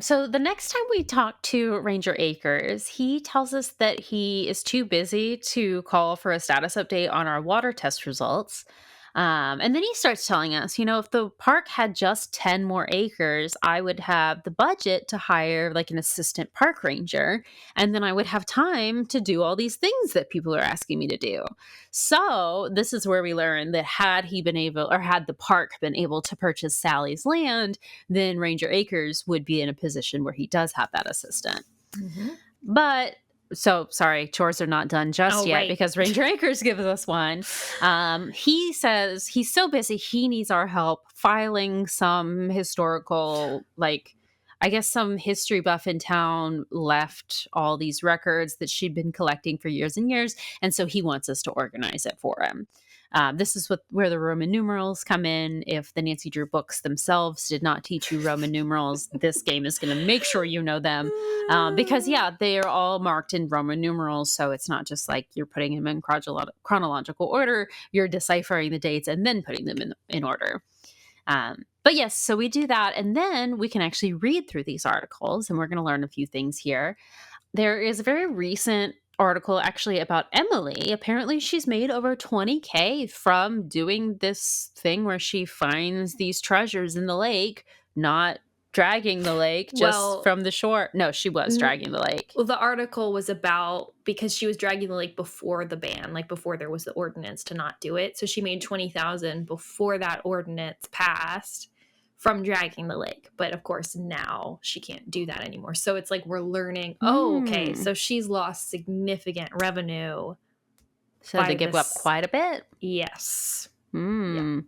So the next time we talk to Ranger Akers, he tells us that he is too busy to call for a status update on our water test results. And then he starts telling us, if the park had just 10 more acres, I would have the budget to hire like an assistant park ranger. And then I would have time to do all these things that people are asking me to do. So this is where we learn that had the park been able to purchase Sally's land, then Ranger Akers would be in a position where he does have that assistant. But so sorry, chores are not done just yet because Ranger Akers gives us one. He says he's so busy, he needs our help filing some historical, I guess some history buff in town left all these records that she'd been collecting for years and years. And so he wants us to organize it for him. This is where the Roman numerals come in. If the Nancy Drew books themselves did not teach you Roman numerals, this game is going to make sure you know them. Because, they are all marked in Roman numerals. So it's not just like you're putting them in chronological order. You're deciphering the dates and then putting them in order. But yes, so we do that. And then we can actually read through these articles. And we're going to learn a few things here. There is a very recent article actually about Emily. Apparently she's made over $20,000 from doing this thing where she finds these treasures in the lake, not dragging the lake just Well, from the shore. No, she was dragging the lake. Well, the article was about because she was dragging the lake before the ban, like before there was the ordinance to not do it. So she made 20,000 before that ordinance passed from dragging the lake. But of course, now she can't do that anymore. So it's like we're learning, okay, so she's lost significant revenue. So they give up quite a bit. Yes. Yeah.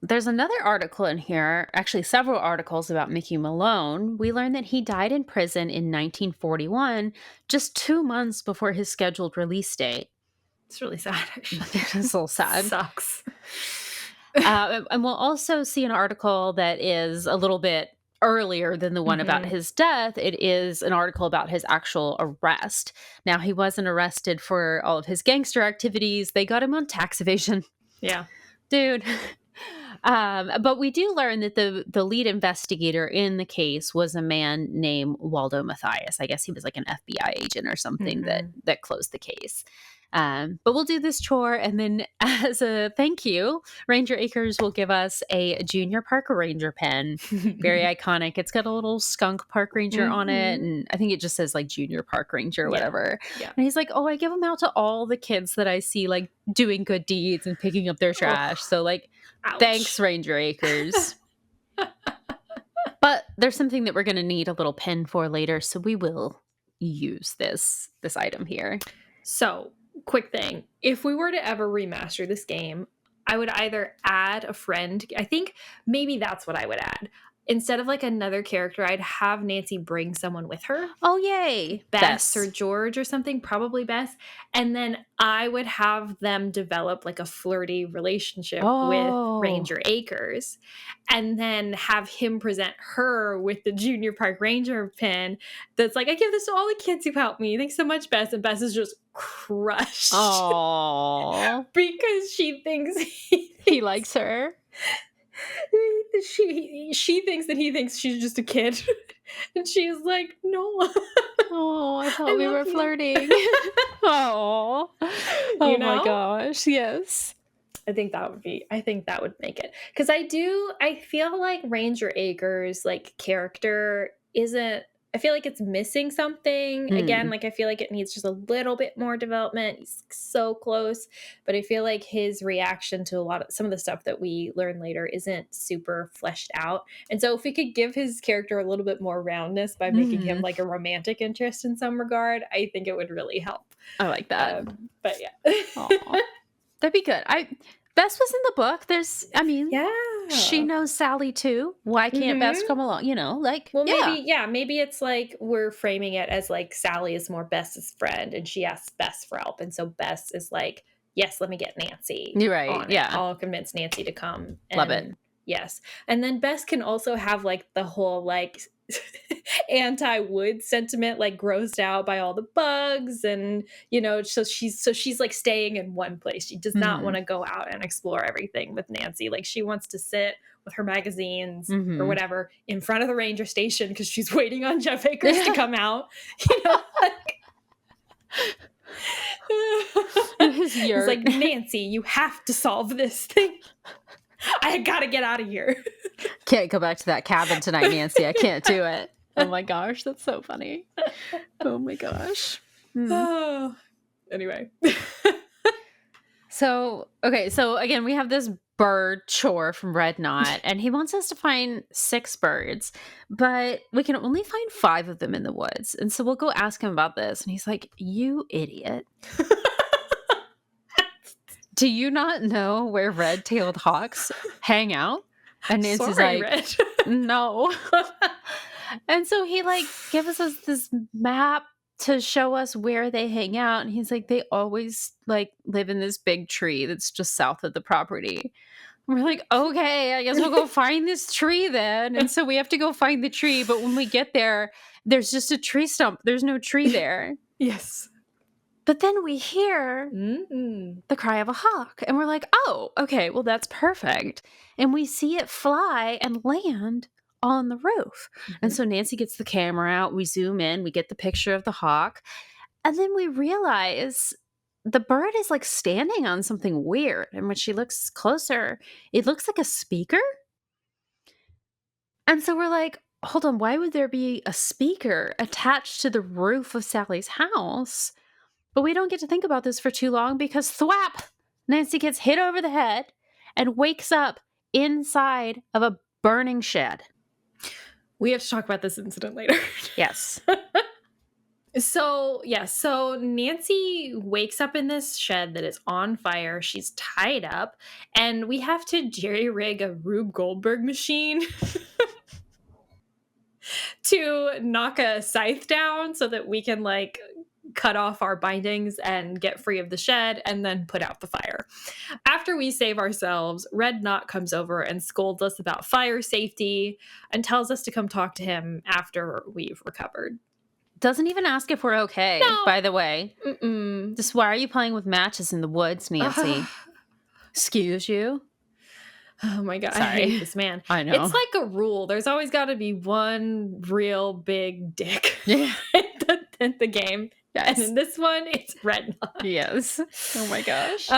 There's another article in here, actually several articles about Mickey Malone. We learned that he died in prison in 1941, just 2 months before his scheduled release date. It's really sad. It's a little sad. Sucks. And we'll also see an article that is a little bit earlier than the one about his death. It is an article about his actual arrest. Now, he wasn't arrested for all of his gangster activities. They got him on tax evasion. Yeah. Dude. But we do learn that the lead investigator in the case was a man named Waldo Matthias. I guess he was like an FBI agent or something that closed the case. But we'll do this chore, and then as a thank you, Ranger Acres will give us a Junior Park Ranger pen. Very iconic. It's got a little skunk park ranger on it, and I think it just says like Junior Park Ranger or whatever. Yeah. And he's like, oh, I give them out to all the kids that I see like doing good deeds and picking up their trash. So like, ouch. Thanks, Ranger Acres. But there's something that we're going to need a little pen for later, so we will use this item here. So, quick thing. If we were to ever remaster this game, I would either add a friend. I think maybe that's what I would add. Instead of like another character, I'd have Nancy bring someone with her. Oh, yay. Bess or George or something, probably Bess. And then I would have them develop like a flirty relationship with Ranger Acres. And then have him present her with the Junior Park Ranger pin that's like, I give this to all the kids who helped me. Thanks so much, Bess. And Bess is just crushed. Oh. Because she thinks he likes her. She thinks that he thinks she's just a kid. And she's like, no. Oh, I thought we were flirting. Oh. Oh my gosh. Yes. I think that would make it. Because I feel like Ranger Acres, like, character I feel like it's missing something. Again, like, I feel like it needs just a little bit more development. He's so close. But I feel like his reaction to some of the stuff that we learn later isn't super fleshed out. And so if we could give his character a little bit more roundness by making him like a romantic interest in some regard, I think it would really help. I like that. But yeah. That'd be good. Bess was in the book. She knows Sally too. Why can't Bess come along? Maybe it's like we're framing it as like Sally is more Bess's friend and she asks Bess for help. And so Bess is like, yes, let me get Nancy. You're right. Yeah. I'll convince Nancy to come. Love it. Yes. And then Bess can also have like the whole like anti-wood sentiment, like grossed out by all the bugs, and so she's like staying in one place. She does not want to go out and explore everything with Nancy. Like she wants to sit with her magazines or whatever in front of the ranger station because she's waiting on Jeff Akers to come out. It's like, Nancy, you have to solve this thing. I gotta get out of here. Can't go back to that cabin tonight, Nancy. I can't do it. Oh my gosh, that's so funny. Oh my gosh. Anyway. So again, we have this bird chore from Red Knot, and he wants us to find 6 birds, but we can only find 5 of them in the woods. And so we'll go ask him about this, and he's like, you idiot. Do you not know where red-tailed hawks hang out? And Nancy's like, Red. No. And so he like gives us this map to show us where they hang out. And he's like, they always like live in this big tree that's just south of the property. And we're like, okay, I guess we'll go find this tree then. And so we have to go find the tree. But when we get there, there's just a tree stump. There's no tree there. Yes. But then we hear the cry of a hawk. And we're like, oh, okay, well, that's perfect. And we see it fly and land on the roof. And so Nancy gets the camera out. We zoom in. We get the picture of the hawk. And then we realize the bird is like standing on something weird. And when she looks closer, it looks like a speaker. And so we're like, hold on, why would there be a speaker attached to the roof of Sally's house? But we don't get to think about this for too long because thwap, Nancy gets hit over the head and wakes up inside of a burning shed. We have to talk about this incident later. Yes. So Nancy wakes up in this shed that is on fire. She's tied up, and we have to jerry-rig a Rube Goldberg machine to knock a scythe down so that we can, like, cut off our bindings and get free of the shed and then put out the fire. After we save ourselves, Red Knot comes over and scolds us about fire safety and tells us to come talk to him after we've recovered. Doesn't even ask if we're okay, by the way. Just why are you playing with matches in the woods, Nancy? Excuse you? Oh my God, Sorry. I hate this man. I know. It's like a rule. There's always got to be one real big dick Yeah. in the game. Yes. And in this one, it's Red Knot. Yes. Oh my gosh.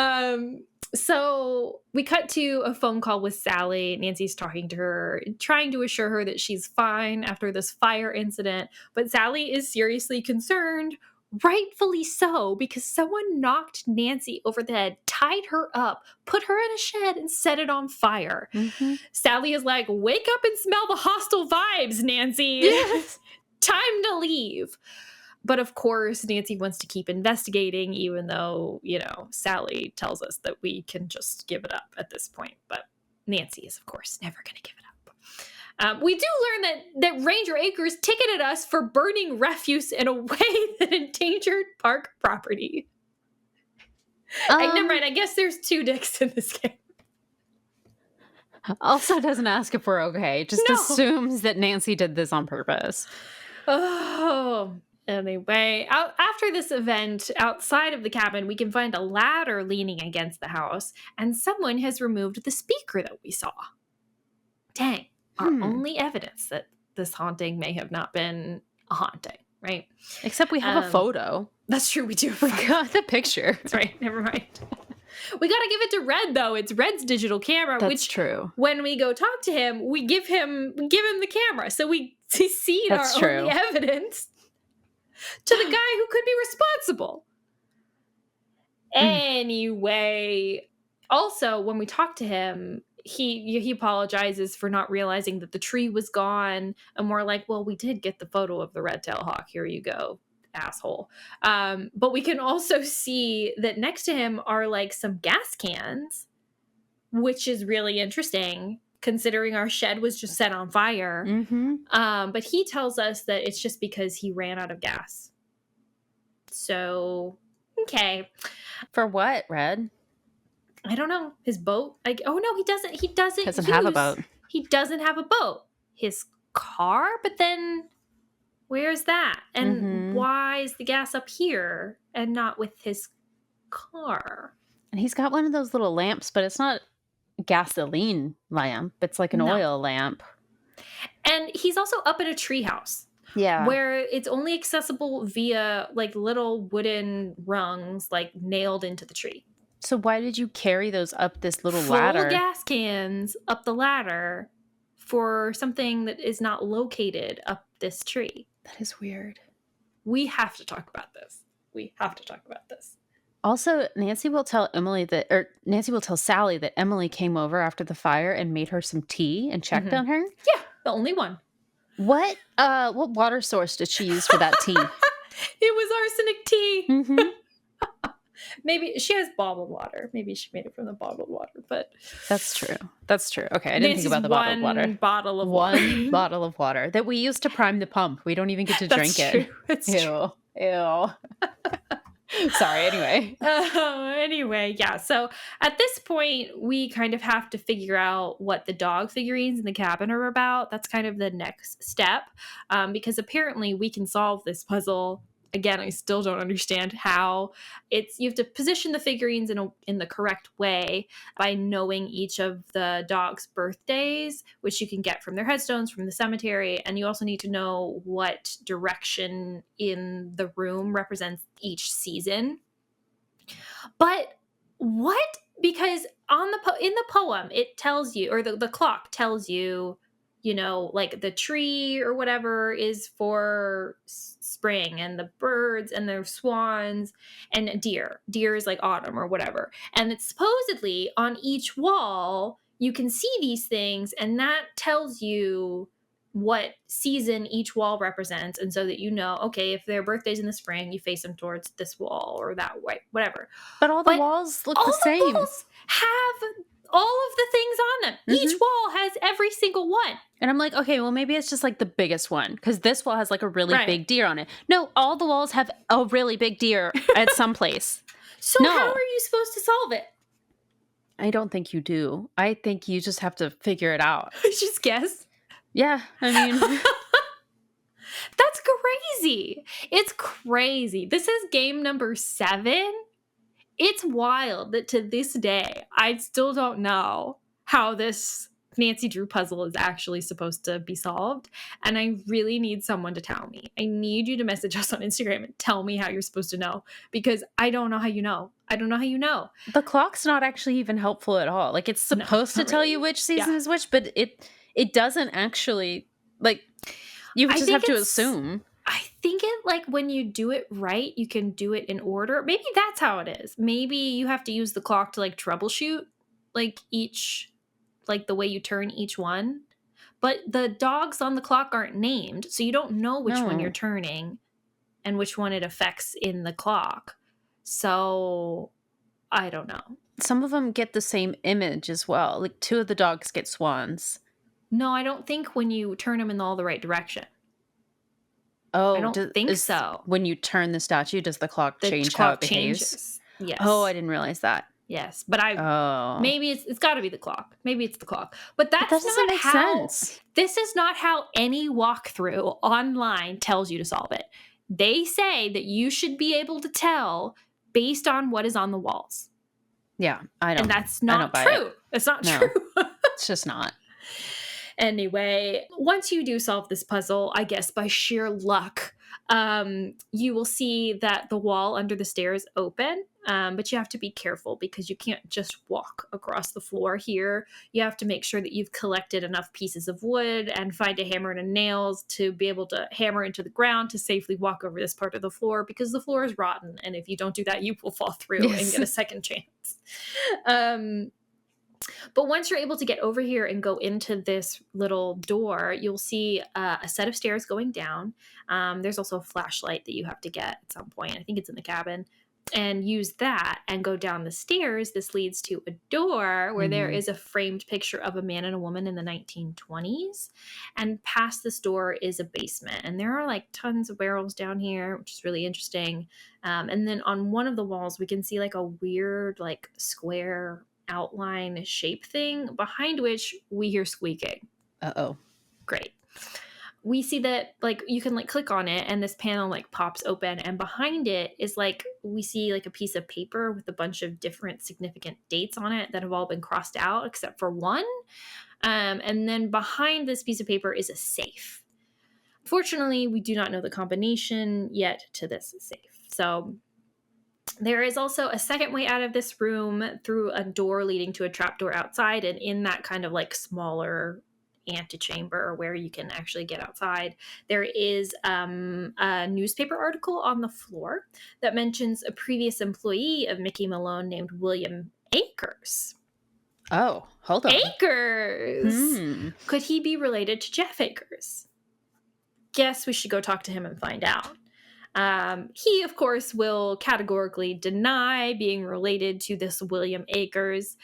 So we cut to a phone call with Sally. Nancy's talking to her, trying to assure her that she's fine after this fire incident. But Sally is seriously concerned, rightfully so, because someone knocked Nancy over the head, tied her up, put her in a shed, and set it on fire. Mm-hmm. Sally is like, wake up and smell the hostile vibes, Nancy. Yes. Time to leave. But of course, Nancy wants to keep investigating, even though, Sally tells us that we can just give it up at this point. But Nancy is, of course, never going to give it up. We do learn that Ranger Acres ticketed us for burning refuse in a way that endangered park property. Never mind. I guess there's 2 dicks in this game. Also doesn't ask if we're okay. Just assumes that Nancy did this on purpose. Oh, anyway, after this event, outside of the cabin, we can find a ladder leaning against the house, and someone has removed the speaker that we saw. Dang, our only evidence that this haunting may have not been a haunting, right? Except we have a photo. That's true, we do. We got the picture. That's right, never mind. We got to give it to Red, though. It's Red's digital camera. That's which, true. When we go talk to him, we give him the camera, so we see That's our true. only evidence to the guy who could be responsible. Anyway, also when we talk to him, he apologizes for not realizing that the tree was gone, and we're like, well, we did get the photo of the red-tailed hawk. Here you go, asshole. But we can also see that next to him are like some gas cans, which is really interesting considering our shed was just set on fire. Mm-hmm. But he tells us that it's just because he ran out of gas. So, okay. For what, Red? I don't know. His boat? Oh no, he doesn't Have a boat. He doesn't have a boat. His car? But then where's that? And why is the gas up here and not with his car? And he's got one of those little lamps, but it's not a gasoline lamp. It's like an oil lamp. And he's also up in a treehouse. Yeah. Where it's only accessible via like little wooden rungs like nailed into the tree. So why did you carry those up this little Full ladder? gas cans up the ladder for something that is not located up this tree. That is weird. We have to talk about this. Also, Nancy will tell Sally that Emily came over after the fire and made her some tea and checked on her. Yeah, the only one. What water source did she use for that tea? It was arsenic tea. Mm-hmm. Maybe she has bottled water. Maybe she made it from the bottled water, but That's true. Okay, I didn't think about the bottled water. One bottle of water that we used to prime the pump. We don't even get to drink it. That's Ew. Sorry, anyway. Anyway, yeah. So at this point, we kind of have to figure out what the dog figurines in the cabin are about. That's kind of the next step, because apparently we can solve this puzzle. Again, I still don't understand how. You have to position the figurines in the correct way by knowing each of the dogs' birthdays, which you can get from their headstones from the cemetery, and you also need to know what direction in the room represents each season. But what? Because in the poem, it tells you, or the clock tells you you know, like the tree or whatever is for spring, and the birds and the swans, and deer. Deer is like autumn or whatever. And it's supposedly on each wall, you can see these things, and that tells you what season each wall represents. And so that you know, okay, if their birthday's in the spring, you face them towards this wall or that way, whatever. But all the walls look all the same. walls have all of the things on them. Each wall has every single one. And I'm like, okay, well, maybe it's just like the biggest one, because this wall has like a really big deer on it. No, all the walls have a really big deer at some place. So how are you supposed to solve it? I don't think you do. I think you just have to figure it out. Just guess. Yeah, I mean... That's crazy. It's crazy. This is game number 7. It's wild that to this day, I still don't know how this Nancy Drew puzzle is actually supposed to be solved. And I really need someone to tell me. I need you to message us on Instagram and tell me how you're supposed to know, because I don't know how you know. I don't know how you know. The clock's not actually even helpful at all. Like, it's supposed to tell you which season is which, but it doesn't actually, like, you just have to assume. I think it, like, when you do it right, you can do it in order. Maybe that's how it is. Maybe you have to use the clock to, like, troubleshoot, like, each, like, the way you turn each one. But the dogs on the clock aren't named, so you don't know which one you're turning and which one it affects in the clock. So, I don't know. Some of them get the same image as well. Like, 2 of the dogs get swans. No, I don't think when you turn them in all the right direction. Oh, I don't think so. When you turn the statue, does the clock change how it behaves? Yes. Oh, I didn't realize that. Yes, but maybe it's got to be the clock. Maybe it's the clock. But that doesn't make sense. This is not how any walkthrough online tells you to solve it. They say that you should be able to tell based on what is on the walls. Yeah, I don't. And that's not true. It's not true. It's just not. Anyway, once you do solve this puzzle, I guess by sheer luck, you will see that the wall under the stairs open, but you have to be careful because you can't just walk across the floor here. You have to make sure that you've collected enough pieces of wood and find a hammer and nails to be able to hammer into the ground to safely walk over this part of the floor, because the floor is rotten, and if you don't do that, you will fall through and get a second chance. But once you're able to get over here and go into this little door, you'll see a set of stairs going down. There's also a flashlight that you have to get at some point. I think it's in the cabin. And use that and go down the stairs. This leads to a door where there is a framed picture of a man and a woman in the 1920s. And past this door is a basement. And there are like tons of barrels down here, which is really interesting. And then on one of the walls, we can see like a weird, like square outline shape thing, behind which we hear squeaking. Uh-oh. Great. We see that, like, you can like click on it and this panel like pops open, and behind it is like, we see like a piece of paper with a bunch of different significant dates on it that have all been crossed out except for one. And then behind this piece of paper is a safe. Fortunately, we do not know the combination yet to this safe. So there is also a second way out of this room through a door leading to a trapdoor outside, and in that kind of like smaller antechamber where you can actually get outside, there is a newspaper article on the floor that mentions a previous employee of Mickey Malone named William Akers. Oh, hold on. Akers! Could he be related to Jeff Akers? Guess we should go talk to him and find out. He, of course, will categorically deny being related to this William Akers.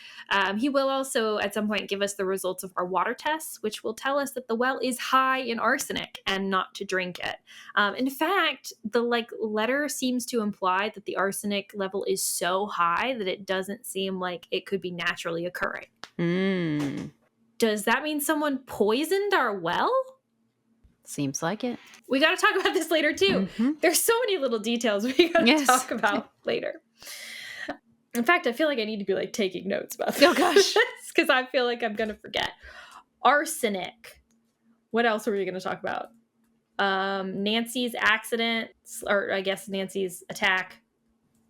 He will also, at some point, give us the results of our water tests, which will tell us that the well is high in arsenic and not to drink it. In fact, the letter seems to imply that the arsenic level is so high that it doesn't seem like it could be naturally occurring. Does that mean someone poisoned our well? Seems like it. We got to talk about this later, too. There's so many little details we got to talk about later. In fact, I feel like I need to be like taking notes about this. Oh, gosh. Because I feel like I'm going to forget. Arsenic. What else are we going to talk about? Nancy's accident, or I guess Nancy's attack.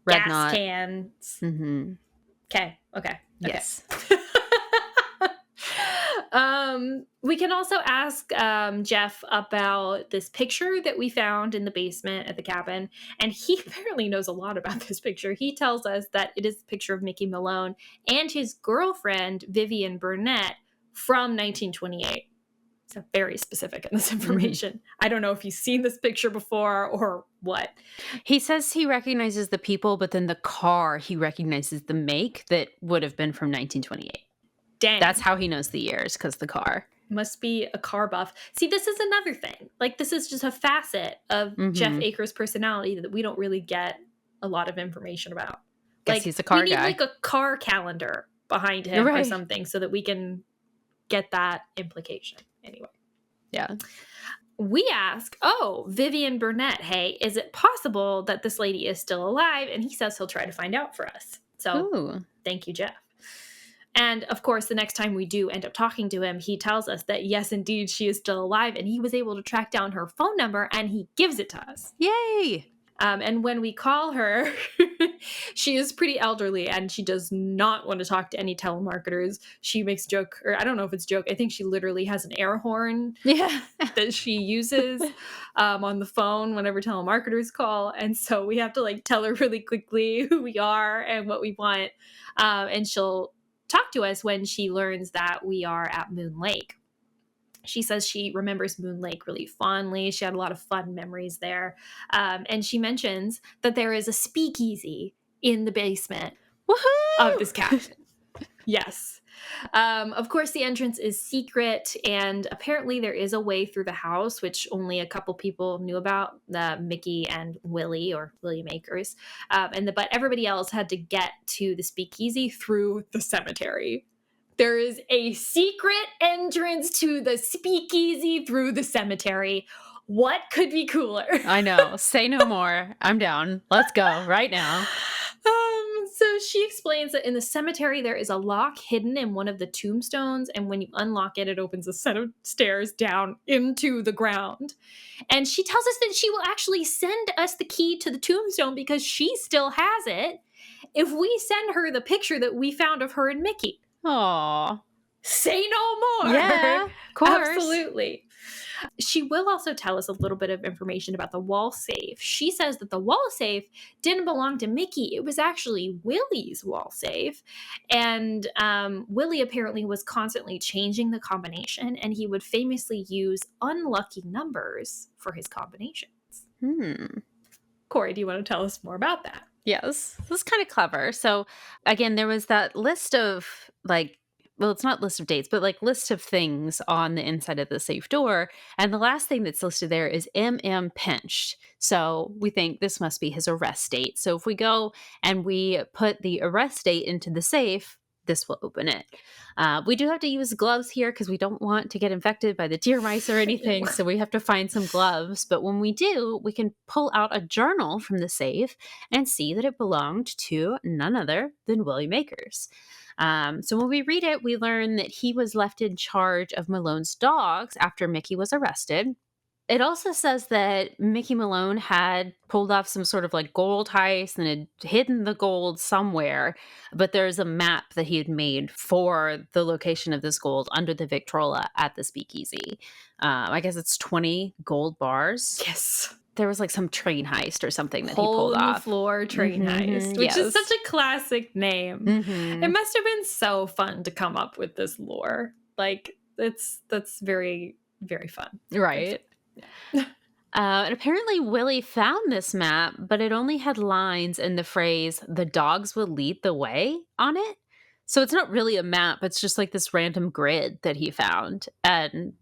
Red gas knot. cans. Okay. Yes. We can also ask Jeff about this picture that we found in the basement at the cabin, and he apparently knows a lot about this picture. He tells us that it is a picture of Mickey Malone and his girlfriend, Vivian Burnett, from 1928. So very specific in this information. I don't know if he's seen this picture before or what. He says he recognizes the people, but then the car, he recognizes the make that would have been from 1928. Dang. That's how he knows the years, because the car. Must be a car buff. See, this is another thing. Like, this is just a facet of Jeff Akers' personality that we don't really get a lot of information about. Guess like, he's a car we need guy. like a car calendar behind him or Right. something so that we can get that implication. Anyway. Yeah. We ask, Vivian Burnett, hey, is it possible that this lady is still alive? And he says he'll try to find out for us. So Thank you, Jeff. And of course, the next time we do end up talking to him, he tells us that yes, indeed, she is still alive. And he was able to track down her phone number and he gives it to us. Yay! And when we call her, she is pretty elderly and she does not want to talk to any telemarketers. She makes a joke, or I don't know if it's a joke. I think she literally has an air horn that she uses on the phone whenever telemarketers call. And so we have to like tell her really quickly who we are and what we want. And she'll talk to us when she learns that we are at Moon Lake. She says she remembers Moon Lake really fondly. She had a lot of fun memories there. And she mentions that there is a speakeasy in the basement of this cabin. Yes. Of course, the entrance is secret, and apparently there is a way through the house, which only a couple people knew about, Mickey and Willie, or William Akers. But everybody else had to get to the speakeasy through the cemetery. There is a secret entrance to the speakeasy through the cemetery. What could be cooler? I know. Say no more. I'm down. Let's go right now. So she explains that in the cemetery, there is a lock hidden in one of the tombstones. And when you unlock it, it opens a set of stairs down into the ground. And she tells us that she will actually send us the key to the tombstone because she still has it if we send her the picture that we found of her and Mickey. Aw. Say no more. Yeah, of course. Absolutely. She will also tell us a little bit of information about the wall safe. She says that the wall safe didn't belong to Mickey. It was actually Willie's wall safe. And Willie apparently was constantly changing the combination, and he would famously use unlucky numbers for his combinations. Kori, do you want to tell us more about that? Yes, this is kind of clever. So again, there was that list of it's not list of dates, but like list of things on the inside of the safe door. And the last thing that's listed there is M.M. pinched. So we think this must be his arrest date. So if we go and we put the arrest date into the safe, this will open it. We do have to use gloves here because we don't want to get infected by the deer mice or anything. So we have to find some gloves. But when we do, we can pull out a journal from the safe and see that it belonged to none other than William Akers. So when we read it, we learn that he was left in charge of Malone's dogs after Mickey was arrested. It also says that Mickey Malone had pulled off some sort of like gold heist and had hidden the gold somewhere, but there's a map that he had made for the location of this gold under the Victrola at the speakeasy. I guess it's 20 gold bars. Yes. There was like some train heist or something that Hole he pulled in off. the floor train heist, which is such a classic name. It must have been so fun to come up with this lore. Like, that's very, very fun. Right. And apparently Willie found this map, but it only had lines in the phrase, "the dogs will lead the way" on it. So it's not really a map. It's just like this random grid that he found and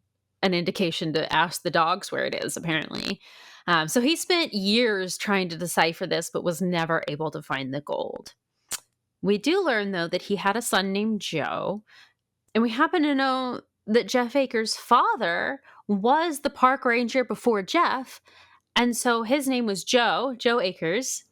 an indication to ask the dogs where it is, apparently. So he spent years trying to decipher this, but was never able to find the gold. We do learn, though, that he had a son named Joe. And we happen to know that Jeff Akers' father was the park ranger before Jeff. And so his name was Joe Akers.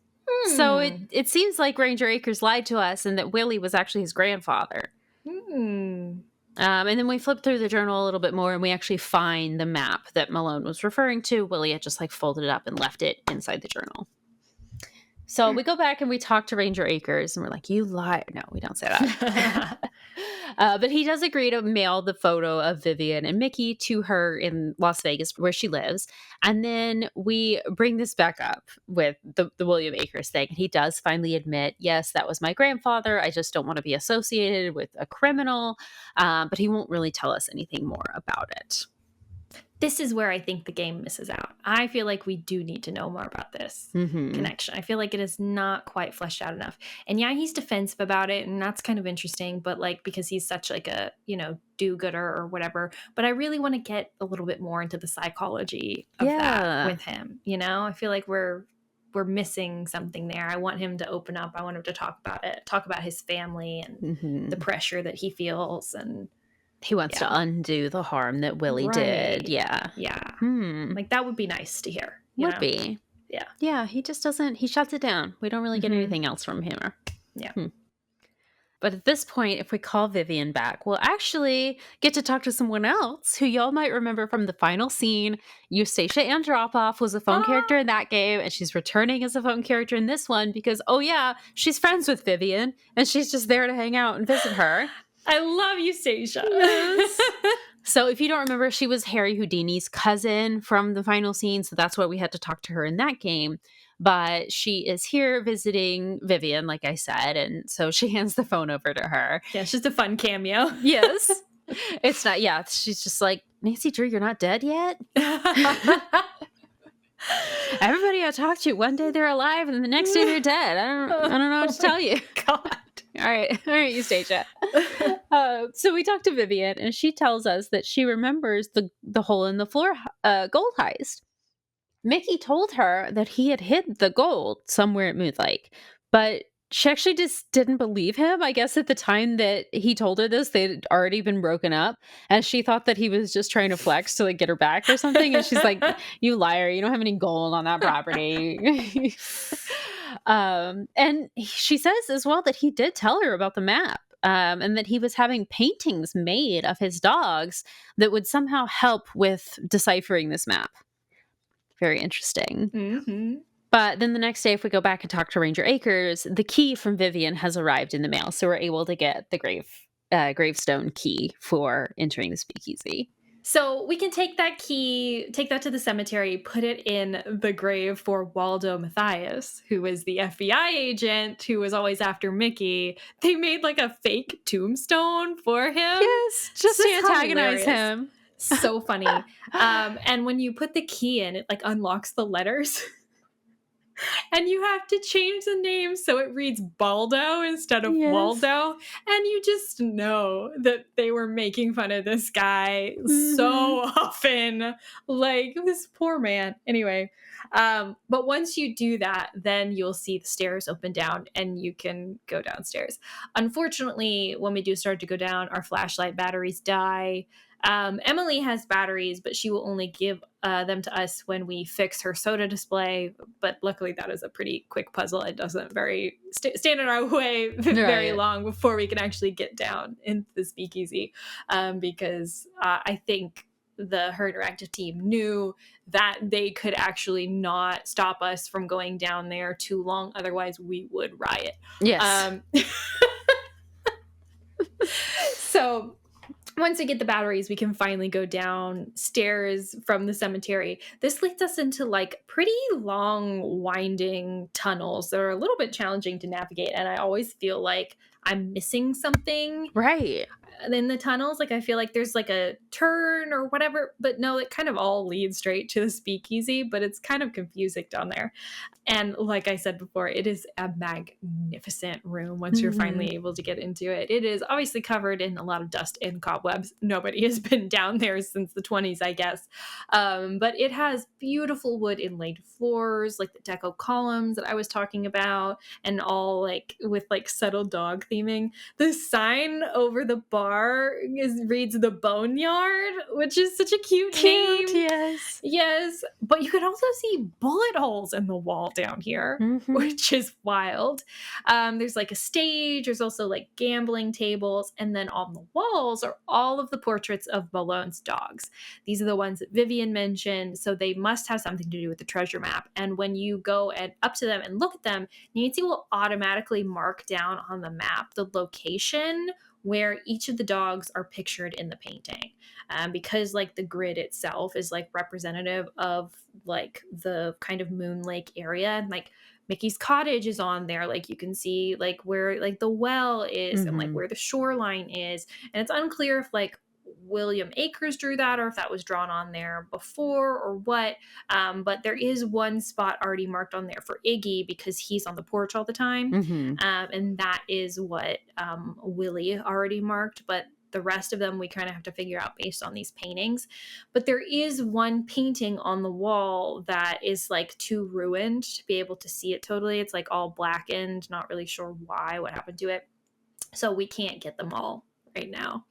So it seems like Ranger Akers lied to us and that Willie was actually his grandfather. And then we flip through the journal a little bit more and we actually find the map that Malone was referring to. Willie had just like folded it up and left it inside the journal. So we go back and we talk to Ranger Akers and we're like, "You lied." No, we don't say that. But he does agree to mail the photo of Vivian and Mickey to her in Las Vegas, where she lives. And then we bring this back up with the William Akers thing. And he does finally admit, yes, that was my grandfather. I just don't want to be associated with a criminal. But he won't really tell us anything more about it. This is where I think the game misses out. I feel like we do need to know more about this connection. I feel like it is not quite fleshed out enough. And yeah, he's defensive about it, and that's kind of interesting, but like because he's such like a, do-gooder or whatever. But I really want to get a little bit more into the psychology of that with him. I feel like we're missing something there. I want him to open up. I want him to talk about it, talk about his family and the pressure that he feels, and he wants to undo the harm that Willie did. Yeah. Like that would be nice to hear. Would be. Yeah. Yeah. He just doesn't, he shuts it down. We don't really get anything else from him. Yeah. But at this point, if we call Vivian back, we'll actually get to talk to someone else who y'all might remember from the final scene. Eustacia Andropoff was a phone character in that game, and she's returning as a phone character in this one because, she's friends with Vivian, and she's just there to hang out and visit her. I love Eustacia. Yes. So if you don't remember, she was Harry Houdini's cousin from the final scene. So that's why we had to talk to her in that game. But she is here visiting Vivian, like I said. And so she hands the phone over to her. Yeah, it's just a fun cameo. Yes. It's not, she's just like, Nancy Drew, you're not dead yet? Everybody I talk to, one day they're alive and the next day they're dead. I don't know what to tell you. God. All right, Eustacia. So we talked to Vivian, and she tells us that she remembers the hole in the floor gold heist. Mickey told her that he had hid the gold somewhere at Moon Lake, but she actually just didn't believe him. I guess at the time that he told her this, they'd already been broken up, and she thought that he was just trying to flex to like get her back or something. And she's like, "You liar! You don't have any gold on that property." And she says as well that he did tell her about the map, and that he was having paintings made of his dogs that would somehow help with deciphering this map. Very interesting. Mm-hmm. But then the next day, if we go back and talk to Ranger Akers, the key from Vivian has arrived in the mail. So we're able to get the gravestone key for entering the speakeasy. So we can take that key, take that to the cemetery, put it in the grave for Waldo Mathias, who was the FBI agent who was always after Mickey. They made like a fake tombstone for him. Yes, just to antagonize him. So funny. And when you put the key in, it like unlocks the letters. And you have to change the name so it reads Baldo instead of Waldo. And you just know that they were making fun of this guy so often. Like, this poor man. Anyway, but once you do that, then you'll see the stairs open down and you can go downstairs. Unfortunately, when we do start to go down, our flashlight batteries die. Emily has batteries, but she will only give them to us when we fix her soda display. But luckily, that is a pretty quick puzzle. It doesn't stand in our way very long before we can actually get down into the speakeasy, because I think the Her Interactive team knew that they could actually not stop us from going down there too long. Otherwise, we would riot. Yes. So once we get the batteries, we can finally go downstairs from the cemetery. This leads us into like pretty long, winding tunnels that are a little bit challenging to navigate. And I always feel like I'm missing something. Right. In the tunnels, like I feel like there's like a turn or whatever, but no, it kind of all leads straight to the speakeasy, but it's kind of confusing down there. And like I said before, it is a magnificent room once you're finally able to get into it. It is obviously covered in a lot of dust and cobwebs. Nobody has been down there since the 20s, I guess. But it has beautiful wood inlaid floors, like the deco columns that I was talking about, and all like with like subtle dog theming. The sign over the bar reads the Boneyard, which is such a cute name. Yes. But you can also see bullet holes in the wall down here, which is wild. There's like a stage. There's also like gambling tables. And then on the walls are all of the portraits of Malone's dogs. These are the ones that Vivian mentioned. So they must have something to do with the treasure map. And when you go up to them and look at them, Nancy will automatically mark down on the map the location where each of the dogs are pictured in the painting. Because like the grid itself is like representative of like the kind of Moon Lake area, and like Mickey's cottage is on there. Like you can see like where like the well is and like where the shoreline is. And it's unclear if like William Akers drew that or if that was drawn on there before or what. But there is one spot already marked on there for Iggy because he's on the porch all the time. And that is what Willie already marked. But the rest of them we kind of have to figure out based on these paintings. But there is one painting on the wall that is like too ruined to be able to see it totally. It's like all blackened, not really sure why, what happened to it. So we can't get them all right now.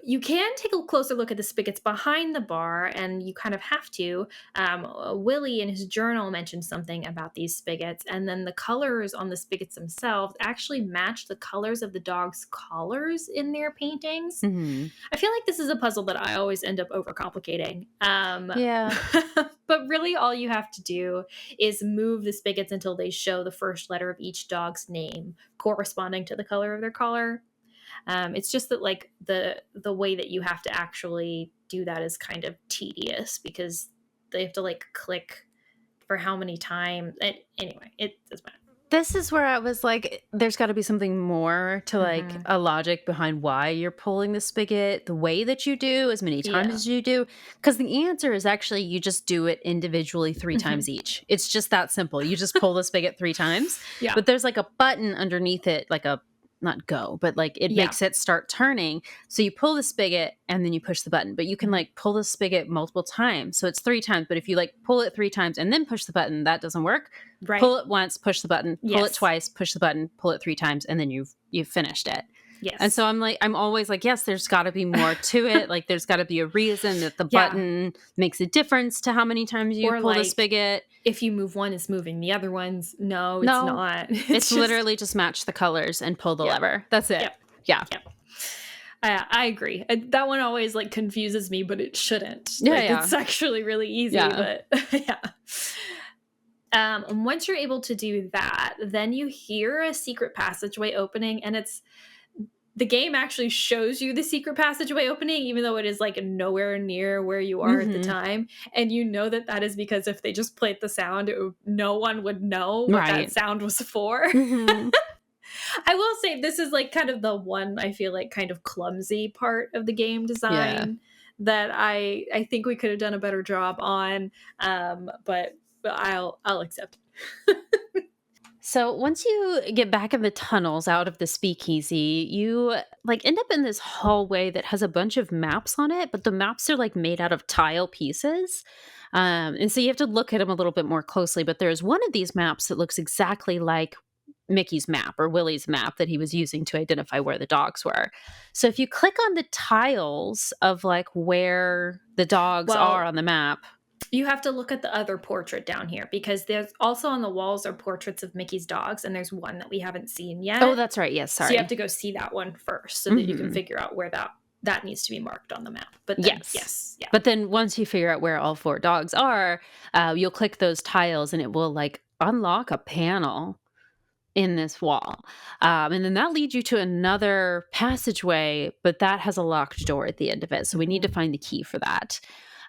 You can take a closer look at the spigots behind the bar, and you kind of have to. Willie in his journal mentioned something about these spigots, and then the colors on the spigots themselves actually match the colors of the dogs' collars in their paintings. I feel like this is a puzzle that I always end up overcomplicating. Yeah. But really all you have to do is move the spigots until they show the first letter of each dog's name corresponding to the color of their collar. It's just that like the way that you have to actually do that is kind of tedious because they have to like click for how many times. Anyway, it doesn't matter. This is where I was like, there's got to be something more to like a logic behind why you're pulling the spigot the way that you do, as many times as you do. Because the answer is actually you just do it individually 3 times each. It's just that simple. You just pull the spigot 3 times. Yeah. But there's like a button underneath it, like a not go, but like it makes it start turning. So you pull the spigot and then you push the button, but you can like pull the spigot multiple times. So it's 3 times, but if you like pull it 3 times and then push the button, that doesn't work. Right. Pull it once, push the button, pull it twice, push the button, pull it 3 times, and then you've finished it. Yes. And so I'm always like, yes, there's got to be more to it. Like there's got to be a reason that the button makes a difference to how many times you pull the spigot. If you move one, it's moving the other ones. No, it's not. It's literally just match the colors and pull the lever. That's it. Yep. I agree. That one always like confuses me, but it shouldn't. It's actually really easy. But and once you're able to do that, then you hear a secret passageway opening, and the game actually shows you the secret passageway opening, even though it is like nowhere near where you are at the time. And you know that is because if they just played the sound, no one would know what that sound was for. I will say this is like kind of the one I feel like kind of clumsy part of the game design that I think we could have done a better job on. But I'll accept it. So once you get back in the tunnels out of the speakeasy, you like end up in this hallway that has a bunch of maps on it, but the maps are like made out of tile pieces. And so you have to look at them a little bit more closely. But there's one of these maps that looks exactly like Mickey's map or Willie's map that he was using to identify where the dogs were. So if you click on the tiles of like where the dogs are on the map. You have to look at the other portrait down here because there's also on the walls are portraits of Mickey's dogs, and there's one that we haven't seen yet. Oh, that's right. Yes, sorry. So you have to go see that one first so that you can figure out where that needs to be marked on the map. But then, yes. But then once you figure out where all 4 dogs are, you'll click those tiles and it will like unlock a panel in this wall. And then that leads you to another passageway, but that has a locked door at the end of it. So we need to find the key for that.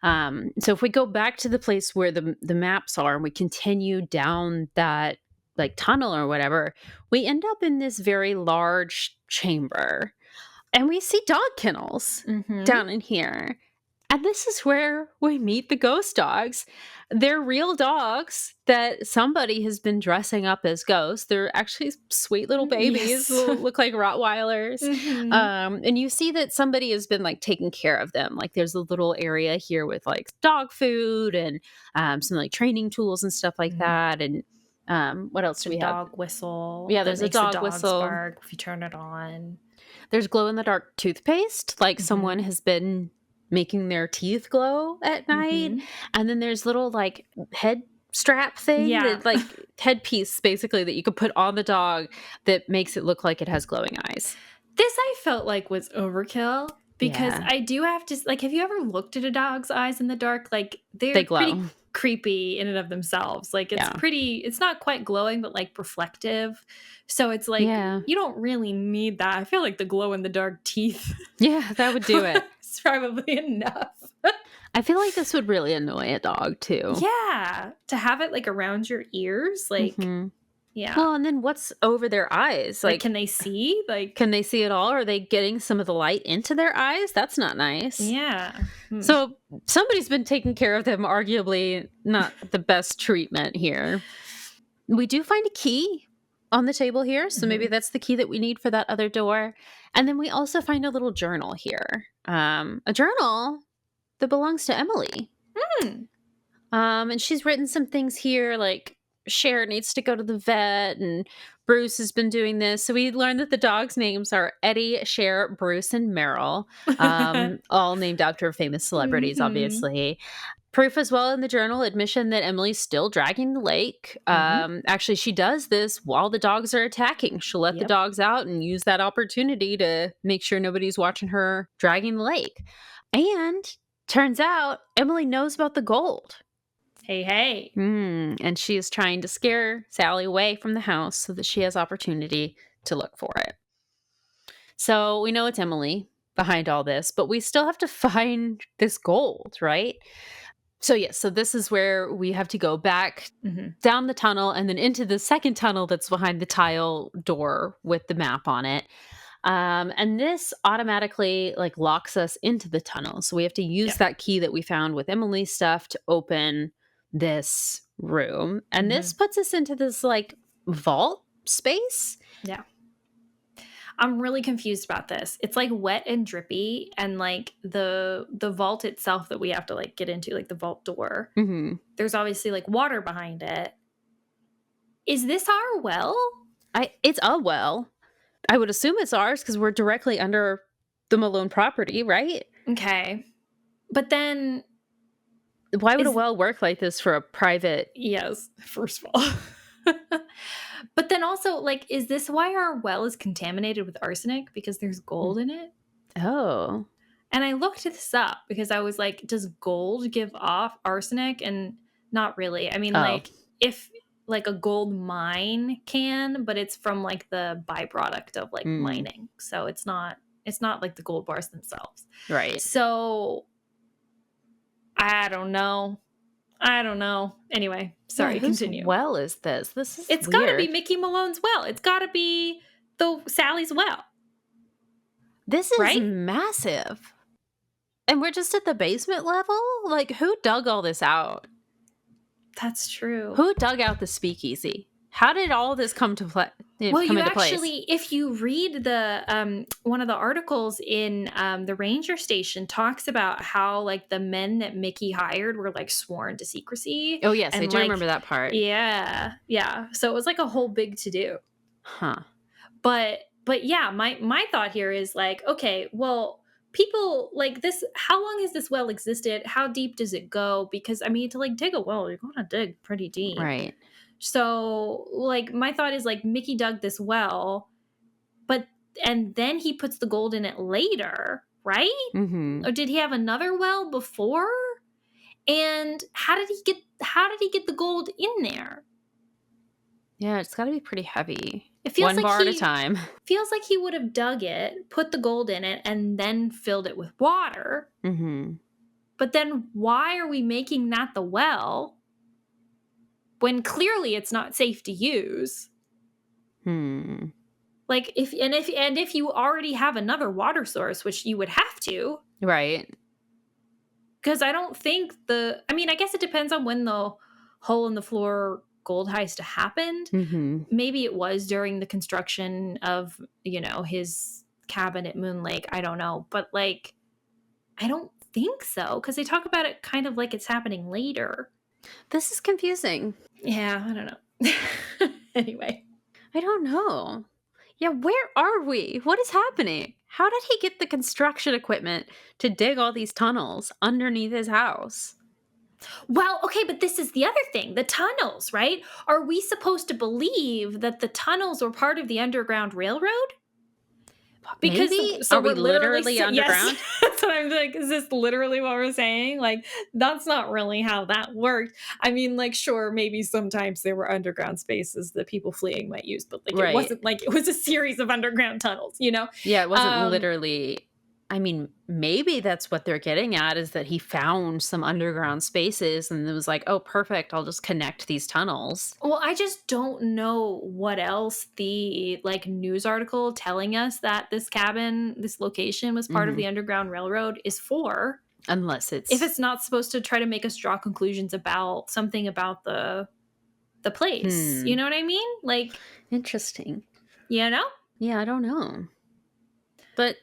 So if we go back to the place where the maps are and we continue down that like tunnel or whatever, we end up in this very large chamber and we see dog kennels down in here. And this is where we meet the ghost dogs. They're real dogs that somebody has been dressing up as ghosts. They're actually sweet little babies, look like Rottweilers. And you see that somebody has been like taking care of them. Like there's a little area here with like dog food and some like training tools and stuff like that. And what else do we have? Dog whistle. Yeah, there's a dog whistle. Bark if you turn it on. There's glow in the dark toothpaste. Like someone has been making their teeth glow at night. And then there's little like head strap thing, that, like headpiece basically that you could put on the dog that makes it look like it has glowing eyes. This I felt like was overkill because I do have to like, have you ever looked at a dog's eyes in the dark? Like they glow. creepy in and of themselves. Like it's Yeah. pretty, it's not quite glowing, but like reflective. So it's like, Yeah. you don't really need that. I feel like the glow in the dark teeth Yeah, that would do it. is probably enough. I feel like this would really annoy a dog too. Yeah. To have it like around your ears, like, Mhm. yeah. Well, and then what's over their eyes? Like, can they see? Like, can they see it all? Are they getting some of the light into their eyes? That's not nice. yeah. So somebody's been taking care of them, arguably not the best treatment here. We do find a key on the table here. So maybe that's the key that we need for that other door. And then we also find a little journal here. A journal that belongs to Emily. And she's written some things here like Cher needs to go to the vet and Bruce has been doing this. So we learned that the dogs' names are Eddie, Cher, Bruce, and Meryl, all named after famous celebrities, obviously. Proof as well in the journal, admission that Emily's still dragging the lake. Actually, she does this while the dogs are attacking. She'll let the dogs out and use that opportunity to make sure nobody's watching her dragging the lake. And turns out Emily knows about the gold. Hey. And she is trying to scare Sally away from the house so that she has opportunity to look for it. So we know it's Emily behind all this, but we still have to find this gold, right? So yes, so this is where we have to go back down the tunnel and then into the second tunnel that's behind the tile door with the map on it. And this automatically like locks us into the tunnel. So we have to use that key that we found with Emily's stuff to open this room. And this puts us into this like vault space. Yeah. I'm really confused about this. It's like wet and drippy, and like the vault itself that we have to like get into, like the vault door. There's obviously like water behind it. Is this our well? It's a well. I would assume it's ours because we're directly under the Malone property, right? Okay. But then why would a well work like this for a private? Yes, first of all. But then also, like, is this why our well is contaminated with arsenic? Because there's gold in it? Oh. And I looked this up because I was like, does gold give off arsenic? And not really. I mean, like, if like a gold mine can, but it's from like the byproduct of like mining. So it's not like the gold bars themselves. Right. So I don't know. Anyway, sorry, continue. Whose well is this? It's got to be Mickey Malone's well. It's got to be Sally's well. This is massive. And we're just at the basement level? Like, who dug all this out? That's true. Who dug out the speakeasy? How did all this come to play? Well, you actually, if you read the one of the articles in the ranger station, talks about how like the men that Mickey hired were like sworn to secrecy. Oh yes, and, I do remember that part. Yeah. So it was like a whole big to do. Huh. But yeah, my thought here is like, okay, well, people like this. How long has this well existed? How deep does it go? Because I mean, to like dig a well, you're going to dig pretty deep, right? So, like, my thought is, like, Mickey dug this well, and then he puts the gold in it later, right? Or did he have another well before? And how did he get the gold in there? Yeah, it's got to be pretty heavy. It feels one bar at a time. Feels like he would have dug it, put the gold in it, and then filled it with water. But then why are we making that the well? When clearly it's not safe to use. Like if you already have another water source, which you would have to, right? Because I don't think I guess it depends on when the hole in the floor gold heist happened. Maybe it was during the construction of his cabin at Moon Lake. I don't know, but like I don't think so because they talk about it kind of like it's happening later. This is confusing. Yeah, I don't know. Anyway. I don't know. Yeah, where are we? What is happening? How did he get the construction equipment to dig all these tunnels underneath his house? Well, okay, but this is the other thing. The tunnels, right? Are we supposed to believe that the tunnels were part of the Underground Railroad? Because Maybe? so Are we we're literally literally yes, underground? that's what I'm like. Is this literally what we're saying? Like, that's not really how that worked. I mean, like, sure, maybe sometimes there were underground spaces that people fleeing might use, but like, it Right. wasn't like it was a series of underground tunnels, you know? Yeah, it wasn't Um, literally. I mean, maybe that's what they're getting at is that he found some underground spaces and it was like, oh, perfect. I'll just connect these tunnels. Well, I just don't know what else the like news article telling us that this cabin, this location was part of the Underground Railroad is for. Unless If it's. it's not supposed to try to make us draw conclusions about something about the place. You know what I mean? Like, Interesting. you know? Yeah, I don't know. But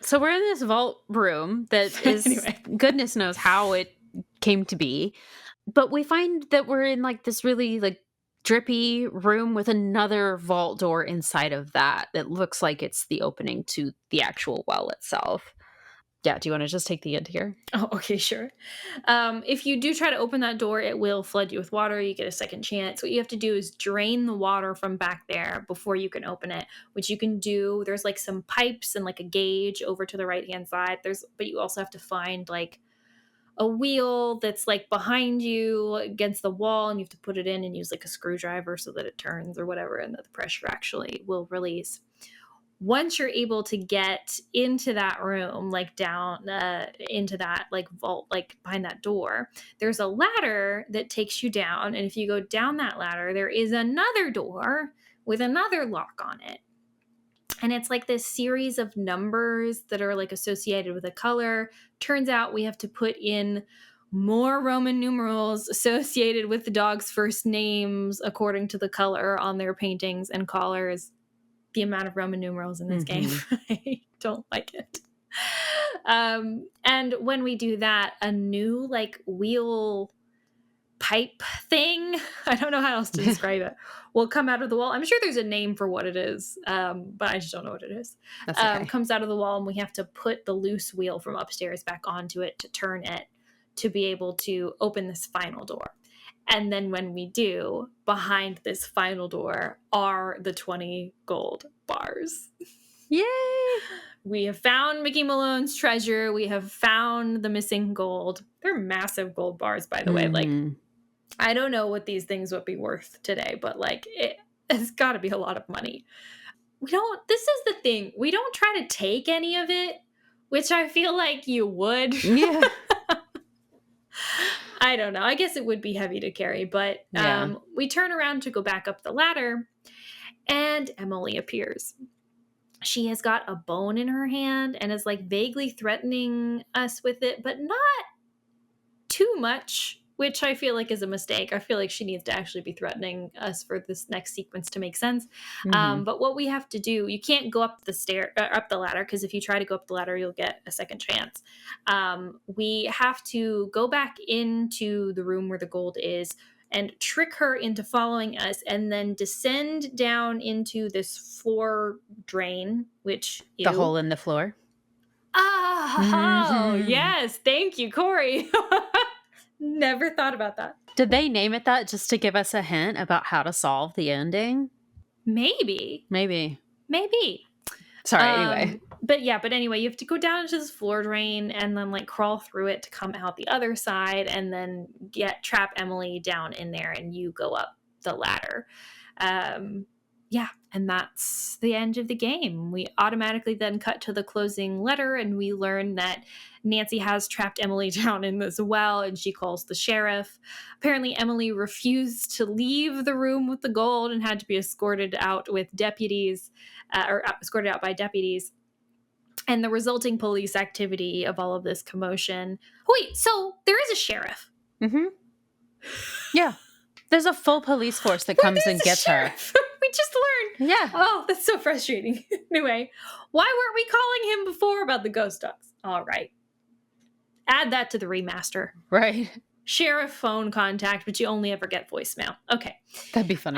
so we're in this vault room that is Anyway. goodness knows how it came to be. But we find that we're in like this really like drippy room with another vault door inside of that looks like it's the opening to the actual well itself. Yeah, do you want to just take the end here? Oh, okay, sure. If you do try to open that door, it will flood you with water. You get a second chance. What you have to do is drain the water from back there before you can open it, which you can do. There's like some pipes and like a gauge over to the right-hand side. But you also have to find like a wheel that's like behind you against the wall, and you have to put it in and use like a screwdriver so that it turns or whatever, and that the pressure actually will release. Once you're able to get into that room, like down into that like vault, like behind that door, there's a ladder that takes you down. And if you go down that ladder, there is another door with another lock on it. And it's like this series of numbers that are like associated with a color. Turns out we have to put in more Roman numerals associated with the dog's first names according to the color on their paintings and collars. The amount of Roman numerals in this game. I don't like it. And when we do that, a new like wheel pipe thing, I don't know how else to describe it, will come out of the wall. I'm sure there's a name for what it is, but I just don't know what it is. That's okay. Comes out of the wall, and we have to put the loose wheel from upstairs back onto it to turn it to be able to open this final door. And then when we do, behind this final door are the 20 gold bars. Yay! We have found Mickey Malone's treasure. We have found the missing gold. They're massive gold bars, by the way. Like, I don't know what these things would be worth today, but like, it's got to be a lot of money. This is the thing. We don't try to take any of it, which I feel like you would. Yeah. I don't know. I guess it would be heavy to carry, but we turn around to go back up the ladder, and Emily appears. She has got a bone in her hand and is like vaguely threatening us with it, but not too much, which I feel like is a mistake. I feel like she needs to actually be threatening us for this next sequence to make sense. But what we have to do, you can't go up the ladder, because if you try to go up the ladder, you'll get a second chance. We have to go back into the room where the gold is and trick her into following us, and then descend down into this floor drain, which The hole in the floor. Oh, yes. Thank you, Kori. Never thought about that. Did they name it that just to give us a hint about how to solve the ending? Maybe. Sorry, anyway. But anyway, you have to go down into this floor drain and then like crawl through it to come out the other side, and then trap Emily down in there, and you go up the ladder. And that's the end of the game. We automatically then cut to the closing letter, and we learn that Nancy has trapped Emily down in this well, and she calls the sheriff. Apparently, Emily refused to leave the room with the gold and had to be escorted out with deputies, or escorted out by deputies. And the resulting police activity of all of this commotion. Wait, so there is a sheriff? Yeah. There's a full police force that comes and gets her. We just learned. Yeah. Oh, that's so frustrating. Anyway, why weren't we calling him before about the ghost dogs? All right. Add that to the remaster. Right. Sheriff phone contact, but you only ever get voicemail. Okay. That'd be funny.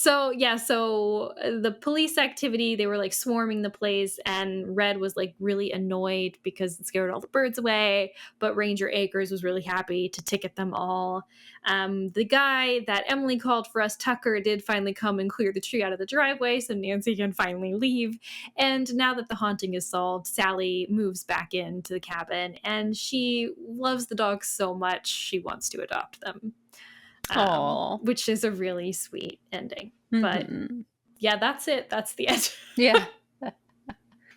So the police activity, they were like swarming the place, and Red was like really annoyed because it scared all the birds away, but Ranger Akers was really happy to ticket them all. The guy that Emily called for us, Tucker, did finally come and clear the tree out of the driveway so Nancy can finally leave. And now that the haunting is solved, Sally moves back into the cabin, and she loves the dogs so much she wants to adopt them. Which is a really sweet ending. But yeah, that's it. That's the end. Yeah.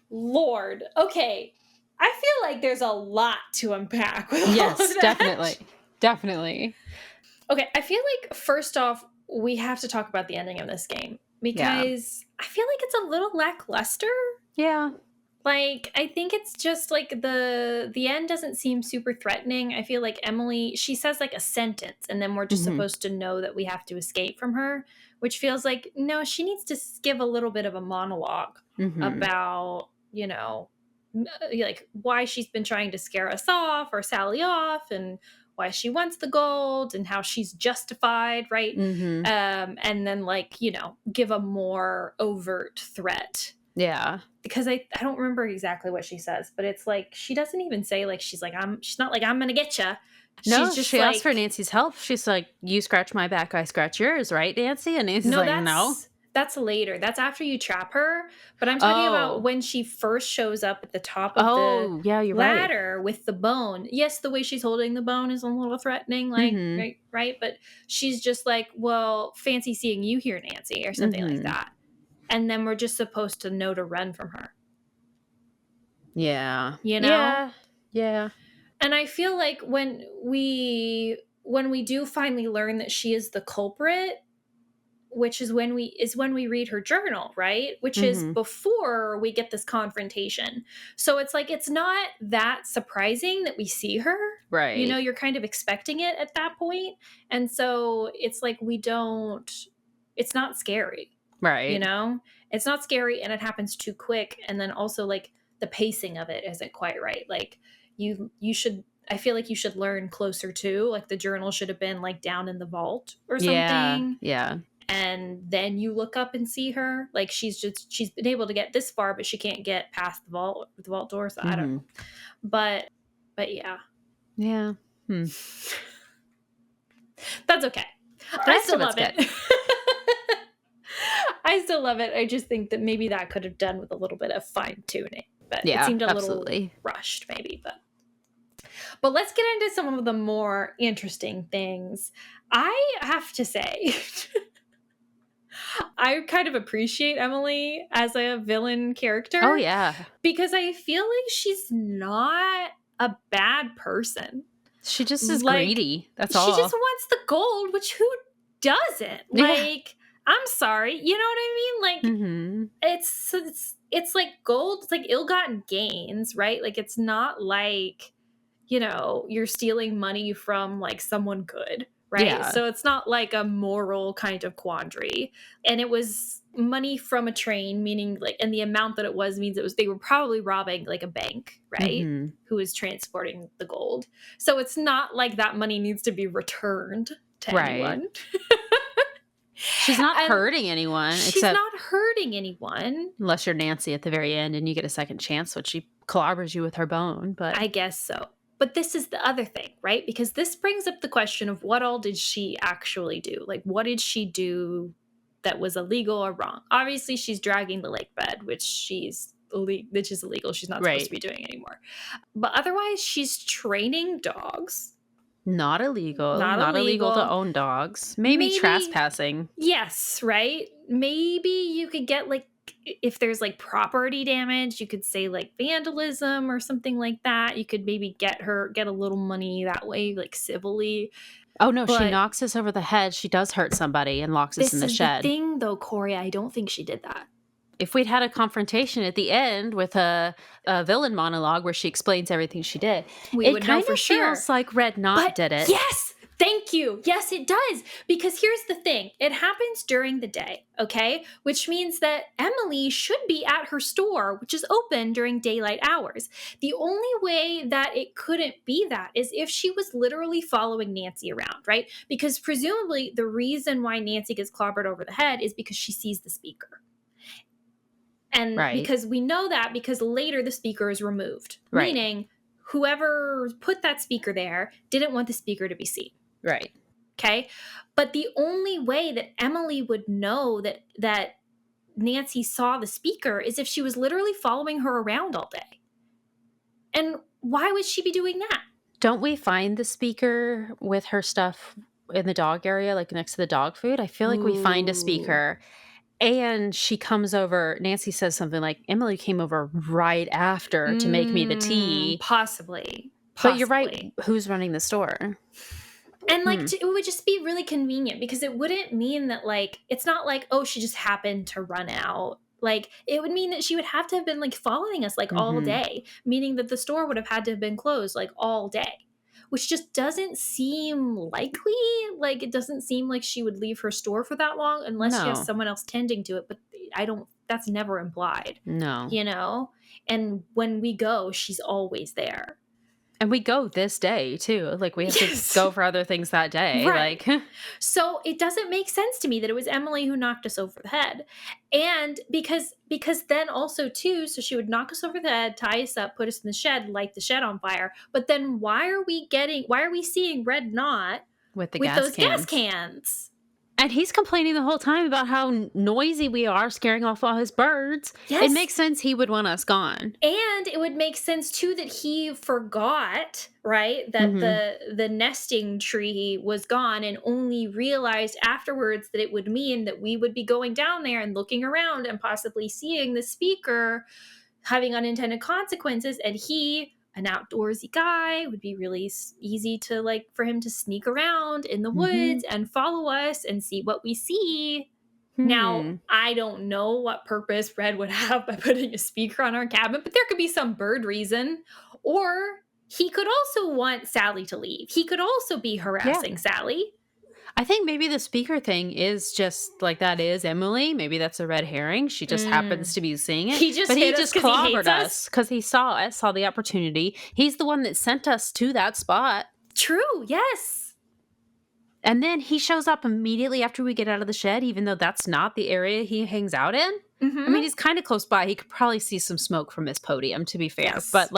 Lord. Okay. I feel like there's a lot to unpack with all Yes, of that. Definitely. Okay, I feel like first off, we have to talk about the ending of this game because I feel like it's a little lackluster. Yeah. Like, I think it's just like the end doesn't seem super threatening. I feel like Emily, she says like a sentence and then we're just supposed to know that we have to escape from her, which feels like, no, she needs to give a little bit of a monologue about, you know, like why she's been trying to scare us off or Sally off and why she wants the gold and how she's justified, right? And then like, you know, give a more overt threat. Yeah. Because I don't remember exactly what she says, but it's like she doesn't even say like she's not like I'm gonna get you. No, she asked for Nancy's help. She's like, you scratch my back, I scratch yours, right, Nancy? And Nancy's like, no. That's later. That's after you trap her. But I'm talking about when she first shows up at the top of the ladder with the bone. Yes, the way she's holding the bone is a little threatening, like right? But she's just like, well, fancy seeing you here, Nancy, or something like that. And then we're just supposed to know to run from her. Yeah. You know? Yeah. And I feel like when we do finally learn that she is the culprit, which is when we read her journal, right? Which is before we get this confrontation. So it's like it's not that surprising that we see her. Right. You know, you're kind of expecting it at that point. And so it's like it's not scary. Right. You know, it's not scary and it happens too quick. And then also like the pacing of it isn't quite right. Like I feel like you should learn closer to, like the journal should have been like down in the vault or something. Yeah. And then you look up and see her. Like she's been able to get this far, but she can't get past the vault door. So I don't know. But yeah. Yeah. That's okay. I still love it. I still love it. I just think that maybe that could have done with a little bit of fine tuning, but it seemed a little rushed maybe, but let's get into some of the more interesting things. I have to say, I kind of appreciate Emily as a villain character. Oh yeah. Because I feel like she's not a bad person. She just is greedy. That's all. She just wants the gold, which who doesn't? Like, I'm sorry. You know what I mean? Like, it's like gold. It's like ill-gotten gains, right? Like, it's not like, you know, you're stealing money from like someone good, right? Yeah. So it's not like a moral kind of quandary. And it was money from a train, meaning like, and the amount that it was means they were probably robbing like a bank, right? Who is transporting the gold. So it's not like that money needs to be returned to anyone. She's not hurting anyone. She's not hurting anyone. Unless you're Nancy at the very end and you get a second chance, which she clobbers you with her bone. But I guess so. But this is the other thing, right? Because this brings up the question of what all did she actually do? Like, what did she do that was illegal or wrong? Obviously, she's dragging the lake bed, which is illegal. She's not supposed to be doing anymore. But otherwise, she's training dogs. Not illegal. Not illegal to own dogs. Maybe trespassing. Yes, right? Maybe you could get like, if there's like property damage, you could say like vandalism or something like that. You could maybe get a little money that way, like civilly. Oh no, she knocks us over the head. She does hurt somebody and locks us in the shed. This is the thing though, Kori, I don't think she did that. If we'd had a confrontation at the end with a villain monologue where she explains everything she did, we would know for sure. Feels like Red Knot did it. Yes, thank you. you. Yes, it does. Because here's the thing. It happens during the day, okay? Which means that Emily should be at her store, which is open during daylight hours. The only way that it couldn't be that is if she was literally following Nancy around, right? Because presumably the reason why Nancy gets clobbered over the head is because she sees the speaker. And because we know that because later the speaker is removed, meaning whoever put that speaker there didn't want the speaker to be seen. Right. Okay. But the only way that Emily would know that Nancy saw the speaker is if she was literally following her around all day. And why would she be doing that? Don't we find the speaker with her stuff in the dog area, like next to the dog food? I feel like we find a speaker. And she comes over. Nancy says something like, Emily came over right after to make me the tea. Possibly. But you're right. Who's running the store? And it would just be really convenient because it wouldn't mean that it's not like, oh, she just happened to run out. It would mean that she would have to have been following us all day, meaning that the store would have had to have been closed all day. Which just doesn't seem likely. It doesn't seem like she would leave her store for that long unless she has someone else tending to it. But that's never implied. No. You know? And when we go, she's always there. And we go this day, too. We have to go for other things that day. Right. So it doesn't make sense to me that it was Emily who knocked us over the head. And because then also, too, so she would knock us over the head, tie us up, put us in the shed, light the shed on fire. But then why are we seeing Red Knot with those gas cans? And he's complaining the whole time about how noisy we are, scaring off all his birds. Yes. It makes sense he would want us gone. And it would make sense, too, that he forgot, right, that the nesting tree was gone and only realized afterwards that it would mean that we would be going down there and looking around and possibly seeing the speaker having unintended consequences. And he, an outdoorsy guy, would be really easy to for him to sneak around in the woods and follow us and see what we see. Now, I don't know what purpose Red would have by putting a speaker on our cabin, but there could be some bird reason. Or he could also want Sally to leave. He could also be harassing Sally. I think maybe the speaker thing is just that is Emily. Maybe that's a red herring. She just happens to be seeing it. He just clobbered us because he saw the opportunity. He's the one that sent us to that spot. True, yes. And then he shows up immediately after we get out of the shed, even though that's not the area he hangs out in. I mean, he's kind of close by. He could probably see some smoke from his podium, to be fair. Yes. But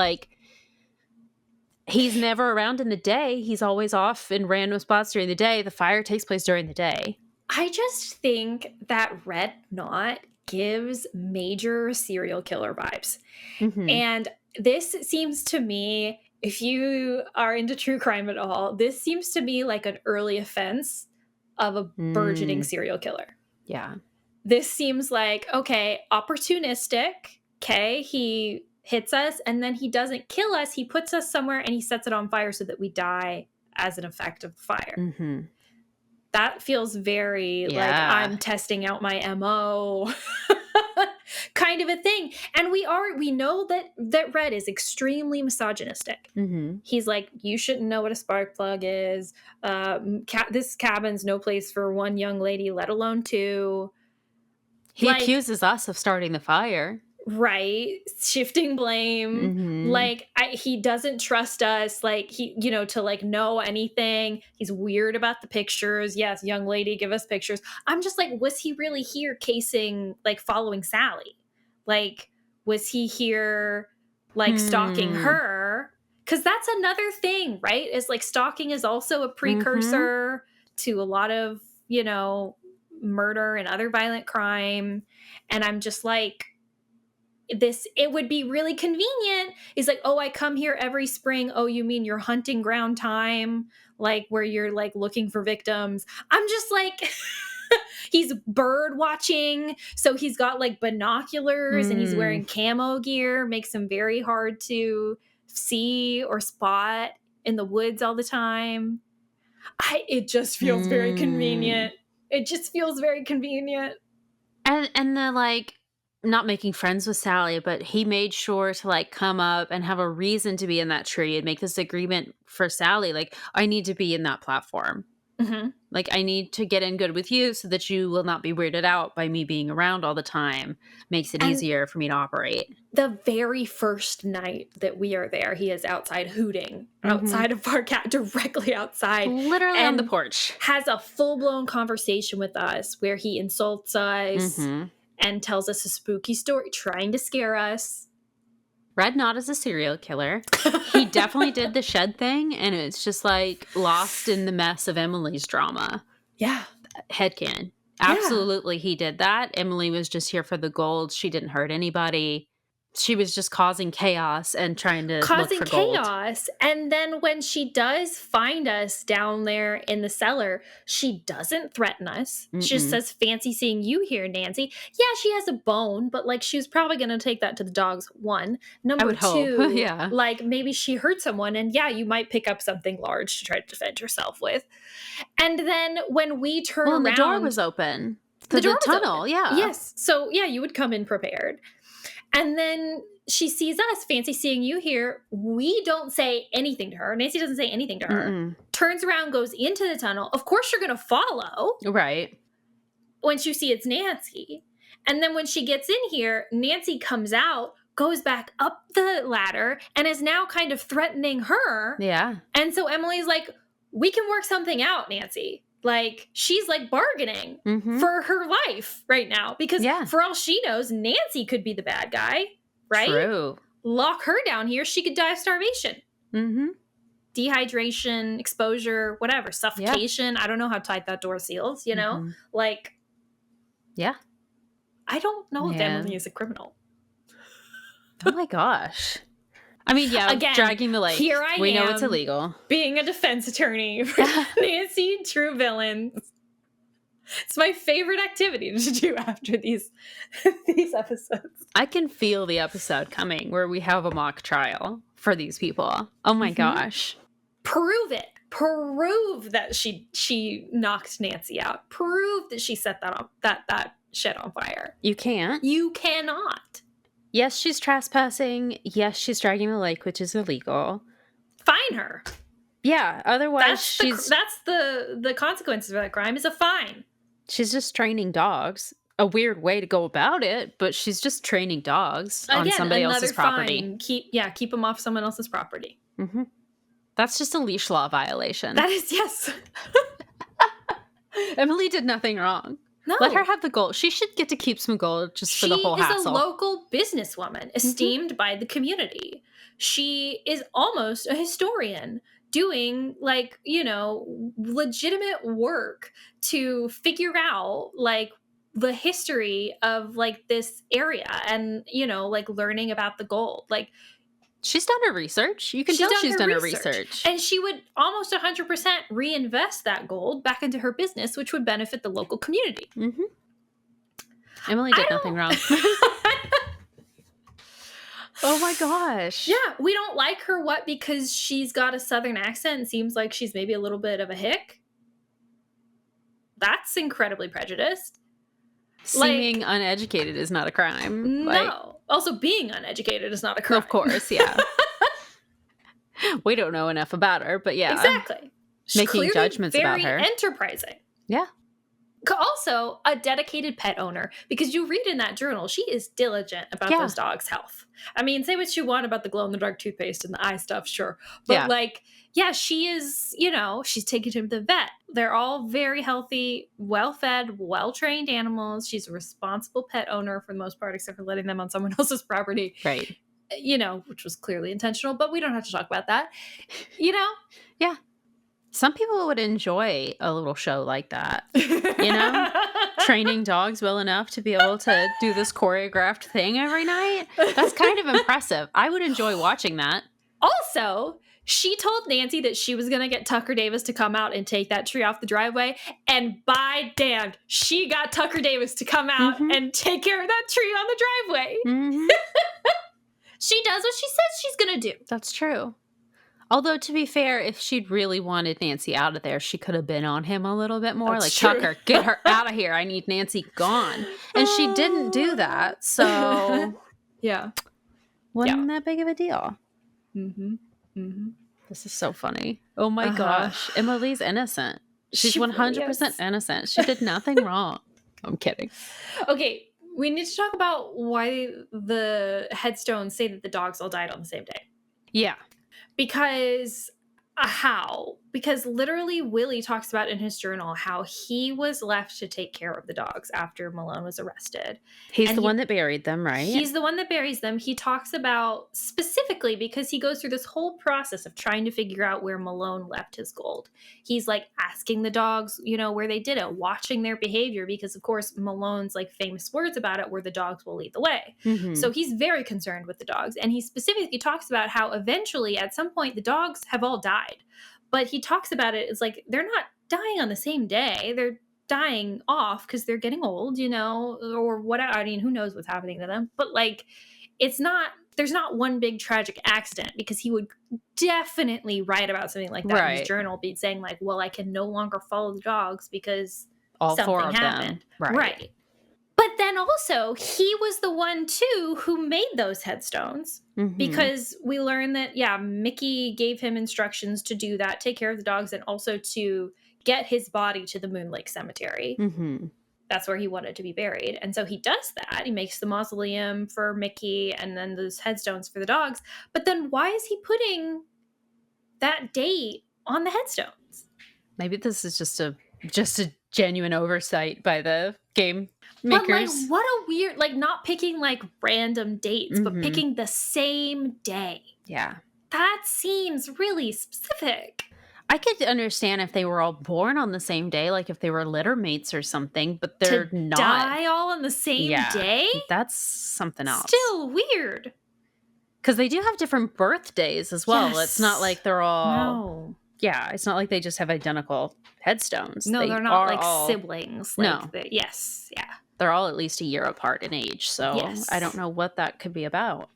he's never around in the day. He's always off in random spots during the day. The fire takes place during the day. I just think that Red Knot gives major serial killer vibes. And this seems to me, if you are into true crime at all, this seems to be like an early offense of a burgeoning serial killer. Yeah. This seems like, okay, opportunistic. Okay, he hits us and then he doesn't kill us. He puts us somewhere and he sets it on fire so that we die as an effect of the fire. That feels very I'm testing out my MO kind of a thing. And we know that Red is extremely misogynistic. He's like, you shouldn't know what a spark plug is. This cabin's no place for one young lady, let alone two. He accuses us of starting the fire. Right. Shifting blame. He doesn't trust us, to know anything. He's weird about the pictures. Yes, young lady, give us pictures. I'm just was he really here casing, following Sally? Was he here, stalking her? Because that's another thing, right? Is stalking is also a precursor to a lot of, murder and other violent crime. And I'm just it would be really convenient. He's oh, I come here every spring. Oh, you mean your hunting ground time? Where you're looking for victims. I'm just he's bird watching. So he's got binoculars and he's wearing camo gear. Makes him very hard to see or spot in the woods all the time. It just feels very convenient. It just feels very convenient. And the not making friends with Sally, but he made sure to come up and have a reason to be in that tree and make this agreement for Sally. I need to be in that platform. Like, I need to get in good with you so that you will not be weirded out by me being around all the time. Makes it easier for me to operate. The very first night that we are there, he is outside hooting outside of our cat, directly outside. Literally on the porch. Has a full-blown conversation with us where he insults us and tells us a spooky story, trying to scare us. Red not as a serial killer. He definitely did the shed thing, and it's just like lost in the mess of Emily's drama. Yeah. Headcanon. Absolutely, he did that. Emily was just here for the gold. She didn't hurt anybody. She was just causing chaos and trying to look for gold. Chaos. And then when she does find us down there in the cellar, she doesn't threaten us. She just says, fancy seeing you here, Nancy. Yeah, she has a bone, but like she was probably going to take that to the dogs, one. Number I would two, hope. Yeah. like maybe she hurt someone and yeah, you might pick up something large to try to defend yourself with. And then when we turn around. The door was open. The door was tunnel, open. Yeah. Yes. So yeah, you would come in prepared. And then she sees us, fancy seeing you here. We don't say anything to her. Nancy doesn't say anything to her. Turns around, goes into the tunnel. Of course you're going to follow. Right. Once you see it's Nancy. And then when she gets in here, Nancy comes out, goes back up the ladder, and is now kind of threatening her. Yeah. And so Emily's like, we can work something out, Nancy. Like, she's like bargaining for her life right now because for all she knows, Nancy could be the bad guy, right? True. Lock her down here. She could die of starvation. Dehydration, exposure, whatever, suffocation. I don't know how tight that door seals, you know? Like, yeah. I don't know if Emily is a criminal. Oh my gosh. I mean, yeah, again, dragging the lake. Here I am. We know it's illegal. Being a defense attorney for Nancy Drew villains. It's my favorite activity to do after these episodes. I can feel the episode coming where we have a mock trial for these people. Oh my gosh. Prove it. Prove that she knocked Nancy out. Prove that she set that shit on fire. You can't. You cannot. Yes, she's trespassing. Yes, she's dragging the lake, which is illegal. Fine her. Yeah, otherwise that's the consequences of that crime is a fine. She's just training dogs. A weird way to go about it, but she's just training dogs on somebody else's property. Fine. Keep them off someone else's property. That's just a leash law violation. That is, yes. Emily did nothing wrong. No. Let her have the gold. She should get to keep some gold just for the whole hassle. She is a local businesswoman, esteemed by the community. She is almost a historian doing, like, you know, legitimate work to figure out, like, the history of, like, this area and, you know, like, learning about the gold. Like, she's done her research. You can tell she's done her research. And she would almost 100% reinvest that gold back into her business, which would benefit the local community. Emily did nothing wrong. Oh my gosh. Yeah, we don't like her, because she's got a southern accent and seems like she's maybe a little bit of a hick. That's incredibly prejudiced. Seeming uneducated is not a crime. No. Also, being uneducated is not a crime. Of course, yeah. We don't know enough about her, but yeah. Exactly. She's making judgments about her. Very enterprising. Yeah. Also, a dedicated pet owner, because you read in that journal, she is diligent about those dogs' health. I mean, say what you want about the glow-in-the-dark toothpaste and the eye stuff, sure. But, she is, you know, she's taken him to the vet. They're all very healthy, well-fed, well-trained animals. She's a responsible pet owner for the most part, except for letting them on someone else's property. Right. You know, which was clearly intentional, but we don't have to talk about that. You know? Yeah. Some people would enjoy a little show like that, you know, training dogs well enough to be able to do this choreographed thing every night. That's kind of impressive. I would enjoy watching that. Also, she told Nancy that she was going to get Tucker Davis to come out and take that tree off the driveway. And by damned, she got Tucker Davis to come out and take care of that tree on the driveway. She does what she says she's going to do. That's true. Although, to be fair, if she'd really wanted Nancy out of there, she could have been on him a little bit more. That's like, true. Tucker, get her out of here. I need Nancy gone. And she didn't do that. So, wasn't that big of a deal. This is so funny. Oh my gosh. Emily's innocent. She's She really 100% is. innocent. She did nothing wrong. I'm kidding. Okay, we need to talk about why the headstones say that the dogs all died on the same day. Yeah. Because how? Because literally Willie talks about in his journal how he was left to take care of the dogs after Malone was arrested. He's And the one that buried them, right? He's the one that buries them. He talks about specifically because he goes through this whole process of trying to figure out where Malone left his gold. He's like asking the dogs, you know, where they did it, watching their behavior, because of course Malone's like famous words about it were the dogs will lead the way. Mhm. So he's very concerned with the dogs. And he specifically talks about how eventually at some point the dogs have all died. But he talks about it as like they're not dying on the same day. They're dying off because they're getting old, you know, or whatever. I mean, who knows what's happening to them? But like, it's not, there's not one big tragic accident, because he would definitely write about something like that in his journal, be saying like, well, I can no longer follow the dogs because all something four of happened. them. Right. But then also, he was the one too who made those headstones, Mhm. because we learned that, yeah, Mickey gave him instructions to do that, take care of the dogs, and also to get his body to the Moon Lake Cemetery. Mhm. That's where he wanted to be buried. And so he does that. He makes the mausoleum for Mickey and then those headstones for the dogs. But then why is he putting that date on the headstones? Maybe this is just a genuine oversight by the game makers. But like, what a weird, like not picking like random dates, but Mhm. picking the same day. Yeah. That seems really specific. I could understand if they were all born on the same day, like if they were litter mates or something, but they're To not. die all on the same day? That's something else. Still weird. Because they do have different birthdays as well. It's not Yes. like they're all. No. Yeah, it's not like they just have identical headstones. No, They they're not are like all- siblings. No. Like they, yes. Yeah. They're all at least a year apart in age. So Yes. I don't know what that could be about.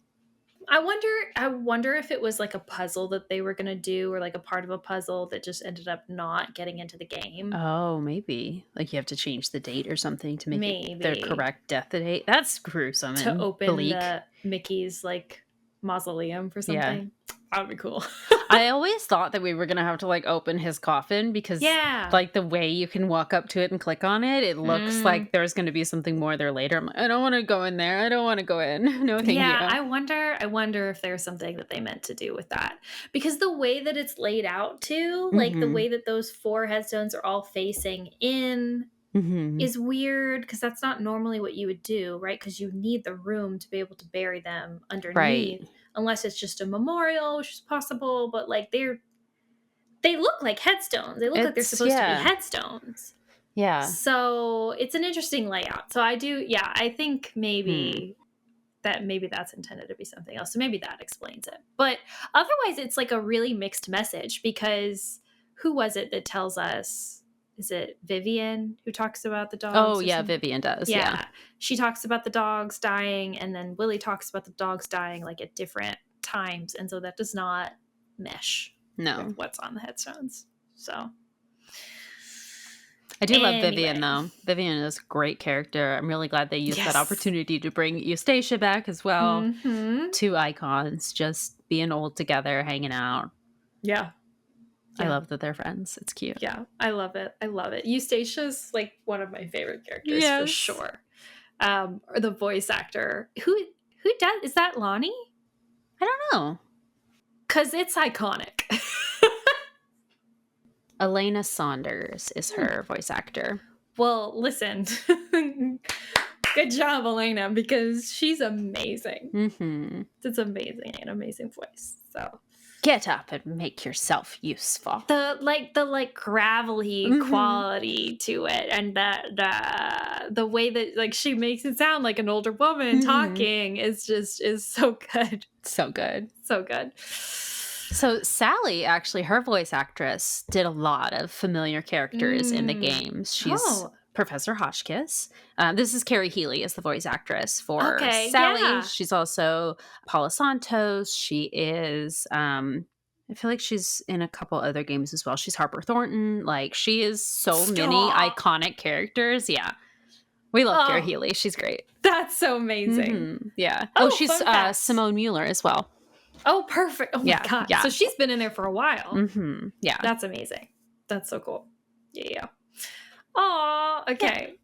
I wonder if it was like a puzzle that they were going to do, or like a part of a puzzle that just ended up not getting into the game. Oh, maybe. Like you have to change the date or something to make it their Maybe. correct death date. That's gruesome To and open bleak. the Mickey's like mausoleum for something. That would be cool. I always thought that we were going to have to like open his coffin because Yeah. like the way you can walk up to it and click on it, it looks like there's going to be something more there later. I'm like, I don't want to go in there. I don't want to go in. No, thank Yeah, you. I wonder if there's something that they meant to do with that. Because the way that it's laid out too, like the Mhm. way that those 4 headstones are all facing in Mhm. is weird, because that's not normally what you would do, right? Because you need the room to be able to bury them underneath, unless it's just a memorial, which is possible. But like they look like headstones. They look like they're It's- supposed to yeah. be headstones. Yeah. So it's an interesting layout. So I think maybe that's intended to be something else. So maybe that explains it. But otherwise, it's like a really mixed message, because who was it that tells us? Is it Vivian who talks about the dogs? Oh, or yeah, something? Vivian does. Yeah. She talks about the dogs dying, and then Willie talks about the dogs dying like at different times. And so that does not mesh No. with what's on the headstones. So I do love Vivian, Anyway. though. Vivian is a great character. I'm really glad they used Yes. that opportunity to bring Eustacia back as well. Mhm. 2 icons just being old together, hanging out. Yeah. I Yeah. love that they're friends. It's cute. Yeah, I love it. I love it. Eustacia's like one of my favorite characters for Yes. sure. Or the voice actor. Who does, is that Lonnie? I don't know. Cuz it's iconic. Elena Saunders is her voice actor. Well, listen. Good job, Elena, because she's amazing. Mm-hmm. It's amazing, an amazing voice. So Get up and make yourself useful. the gravelly Mhm. quality to it, and the way that like she makes it sound like an older woman Mhm. talking is so good. So good. So good. So Sally, actually, her voice actress, did a lot of familiar characters in the Mm. games. She's Oh. Professor Hotchkiss. This is Carrie Healy as the voice actress for Okay, Sally. yeah. She's also Paula Santos. She is, I feel like she's in a couple other games as well. She's Harper Thornton. Like, she is so many Stop. iconic characters. Yeah. We love Carrie Oh. Healy. She's great. That's so amazing. Mhm. Yeah. Oh, she's fun facts. Simone Mueller as well. Oh, perfect. Oh Yeah, my god. yeah. So she's been in there for a while. Mm-hmm. Yeah. That's amazing. That's so cool. Yeah. okay.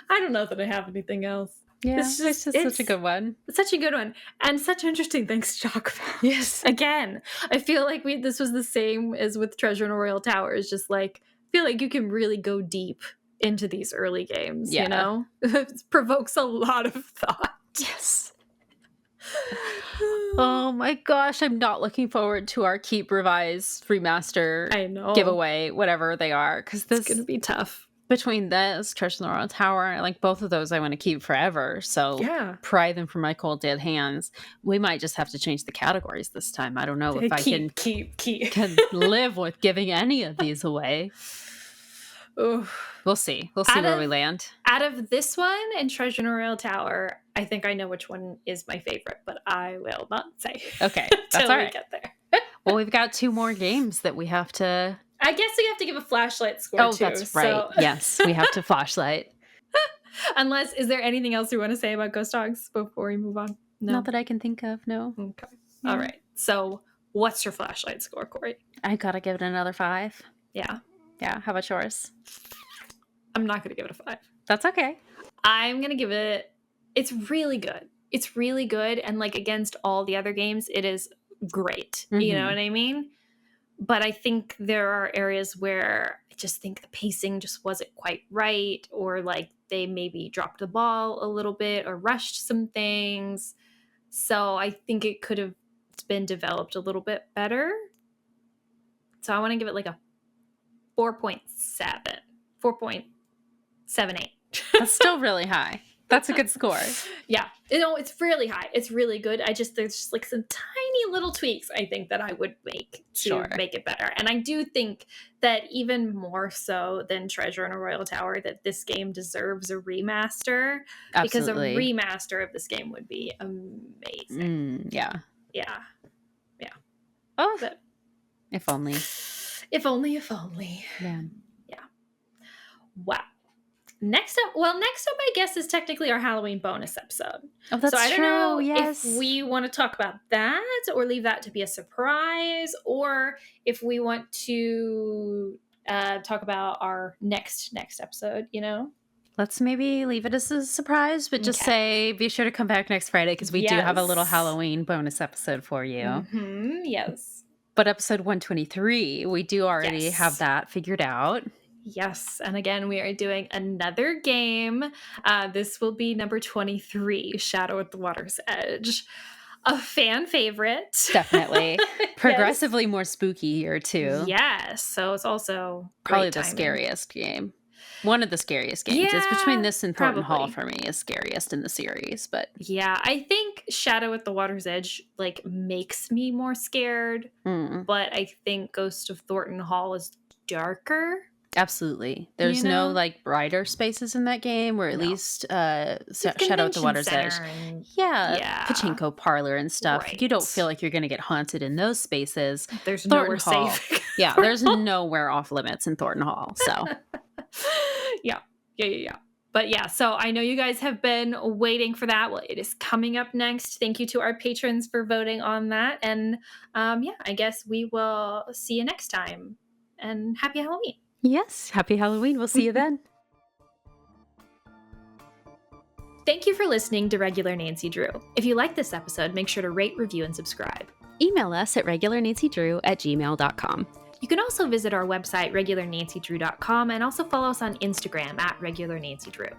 I don't know that I have anything else. Yeah, it's just such a good one. It's such a good one and such interesting things to talk about. Yes. Again, I feel like this was the same as with Treasure in a Royal Tower. It's just like, I feel like you can really go deep into these early games, you know? It provokes a lot of thought. Yes. Oh my gosh, I'm not looking forward to our Keep Revise Remaster giveaway, whatever they are, because this is going to be tough. Between this, Treasure in the Royal Tower, like both of those I want to keep forever. So pry them from my cold dead hands. We might just have to change the categories this time. I don't know if I can live with giving any of these away. Ooh. We'll see. We'll see where we land. Out of this one and Treasure in a Royal Tower, I think I know which one is my favorite, but I will not say. Okay, that's all right. We get there. Well, we've got 2 more games that we have to... I guess we have to give a flashlight score too. Oh, that's right. Yes, we have to flashlight. Unless, is there anything else we want to say about Ghost Dogs before we move on? No? Not that I can think of, no. Okay. Yeah. All right. So what's your flashlight score, Kori? I gotta give it another 5. Yeah. Yeah, how about yours? I'm not going to give it a 5. That's okay. I'm going to give it, it's really good. It's really good. And like against all the other games, it is great. Mm-hmm. You know what I mean? But I think there are areas where I just think the pacing just wasn't quite right, or like they maybe dropped the ball a little bit or rushed some things. So I think it could have been developed a little bit better. So I want to give it like a 4.7, 4.78. That's still really high. That's a good score. Yeah. It's really high. It's really good. There's just like some tiny little tweaks I think that I would make to make it better. And I do think that even more so than Treasure in a Royal Tower, that this game deserves a remaster. Absolutely. Because a remaster of this game would be amazing. Yeah. Yeah. Oh, but if only. If only. Yeah. Wow. Next up, I guess, is technically our Halloween bonus episode. Oh, that's true. So I don't know if we want to talk about that or leave that to be a surprise, or if we want to talk about our next episode, you know? Let's maybe leave it as a surprise, but just say, be sure to come back next Friday because we do have a little Halloween bonus episode for you. Mm-hmm, yes. But episode 123, we do already have that figured out. Yes. And again, we are doing another game. This will be number 23, Shadow at the Water's Edge. A fan favorite. Definitely. Progressively more spooky here, too. Yes. So it's also probably the scariest game. One of the scariest games. It's between this and Thornton Hall for me is scariest in the series. But yeah, I think Shadow at the Water's Edge like makes me more scared. But I think Ghost of Thornton Hall is darker. Absolutely. There's no like brighter spaces in that game, or at least Shadow at the Water's Edge. Pachinko parlor and stuff. Right. You don't feel like you're going to get haunted in those spaces. There's Thornton nowhere Hall, safe. there's nowhere off limits in Thornton Hall. So Yeah. But yeah, so I know you guys have been waiting for that. Well, it is coming up next. Thank you to our patrons for voting on that. And I guess we will see you next time. And happy Halloween. Yes, happy Halloween. We'll see you then. Thank you for listening to Regular Nancy Drew. If you like this episode, make sure to rate, review, and subscribe. Email us at regularnancydrew@gmail.com. You can also visit our website, regularnancydrew.com, and also follow us on Instagram at regularnancydrew.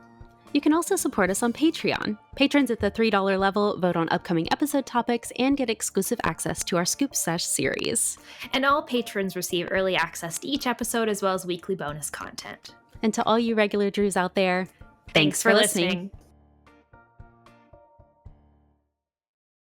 You can also support us on Patreon. Patrons at the $3 level vote on upcoming episode topics and get exclusive access to our Scoop Sesh series. And all patrons receive early access to each episode as well as weekly bonus content. And to all you regular Drews out there, thanks for listening.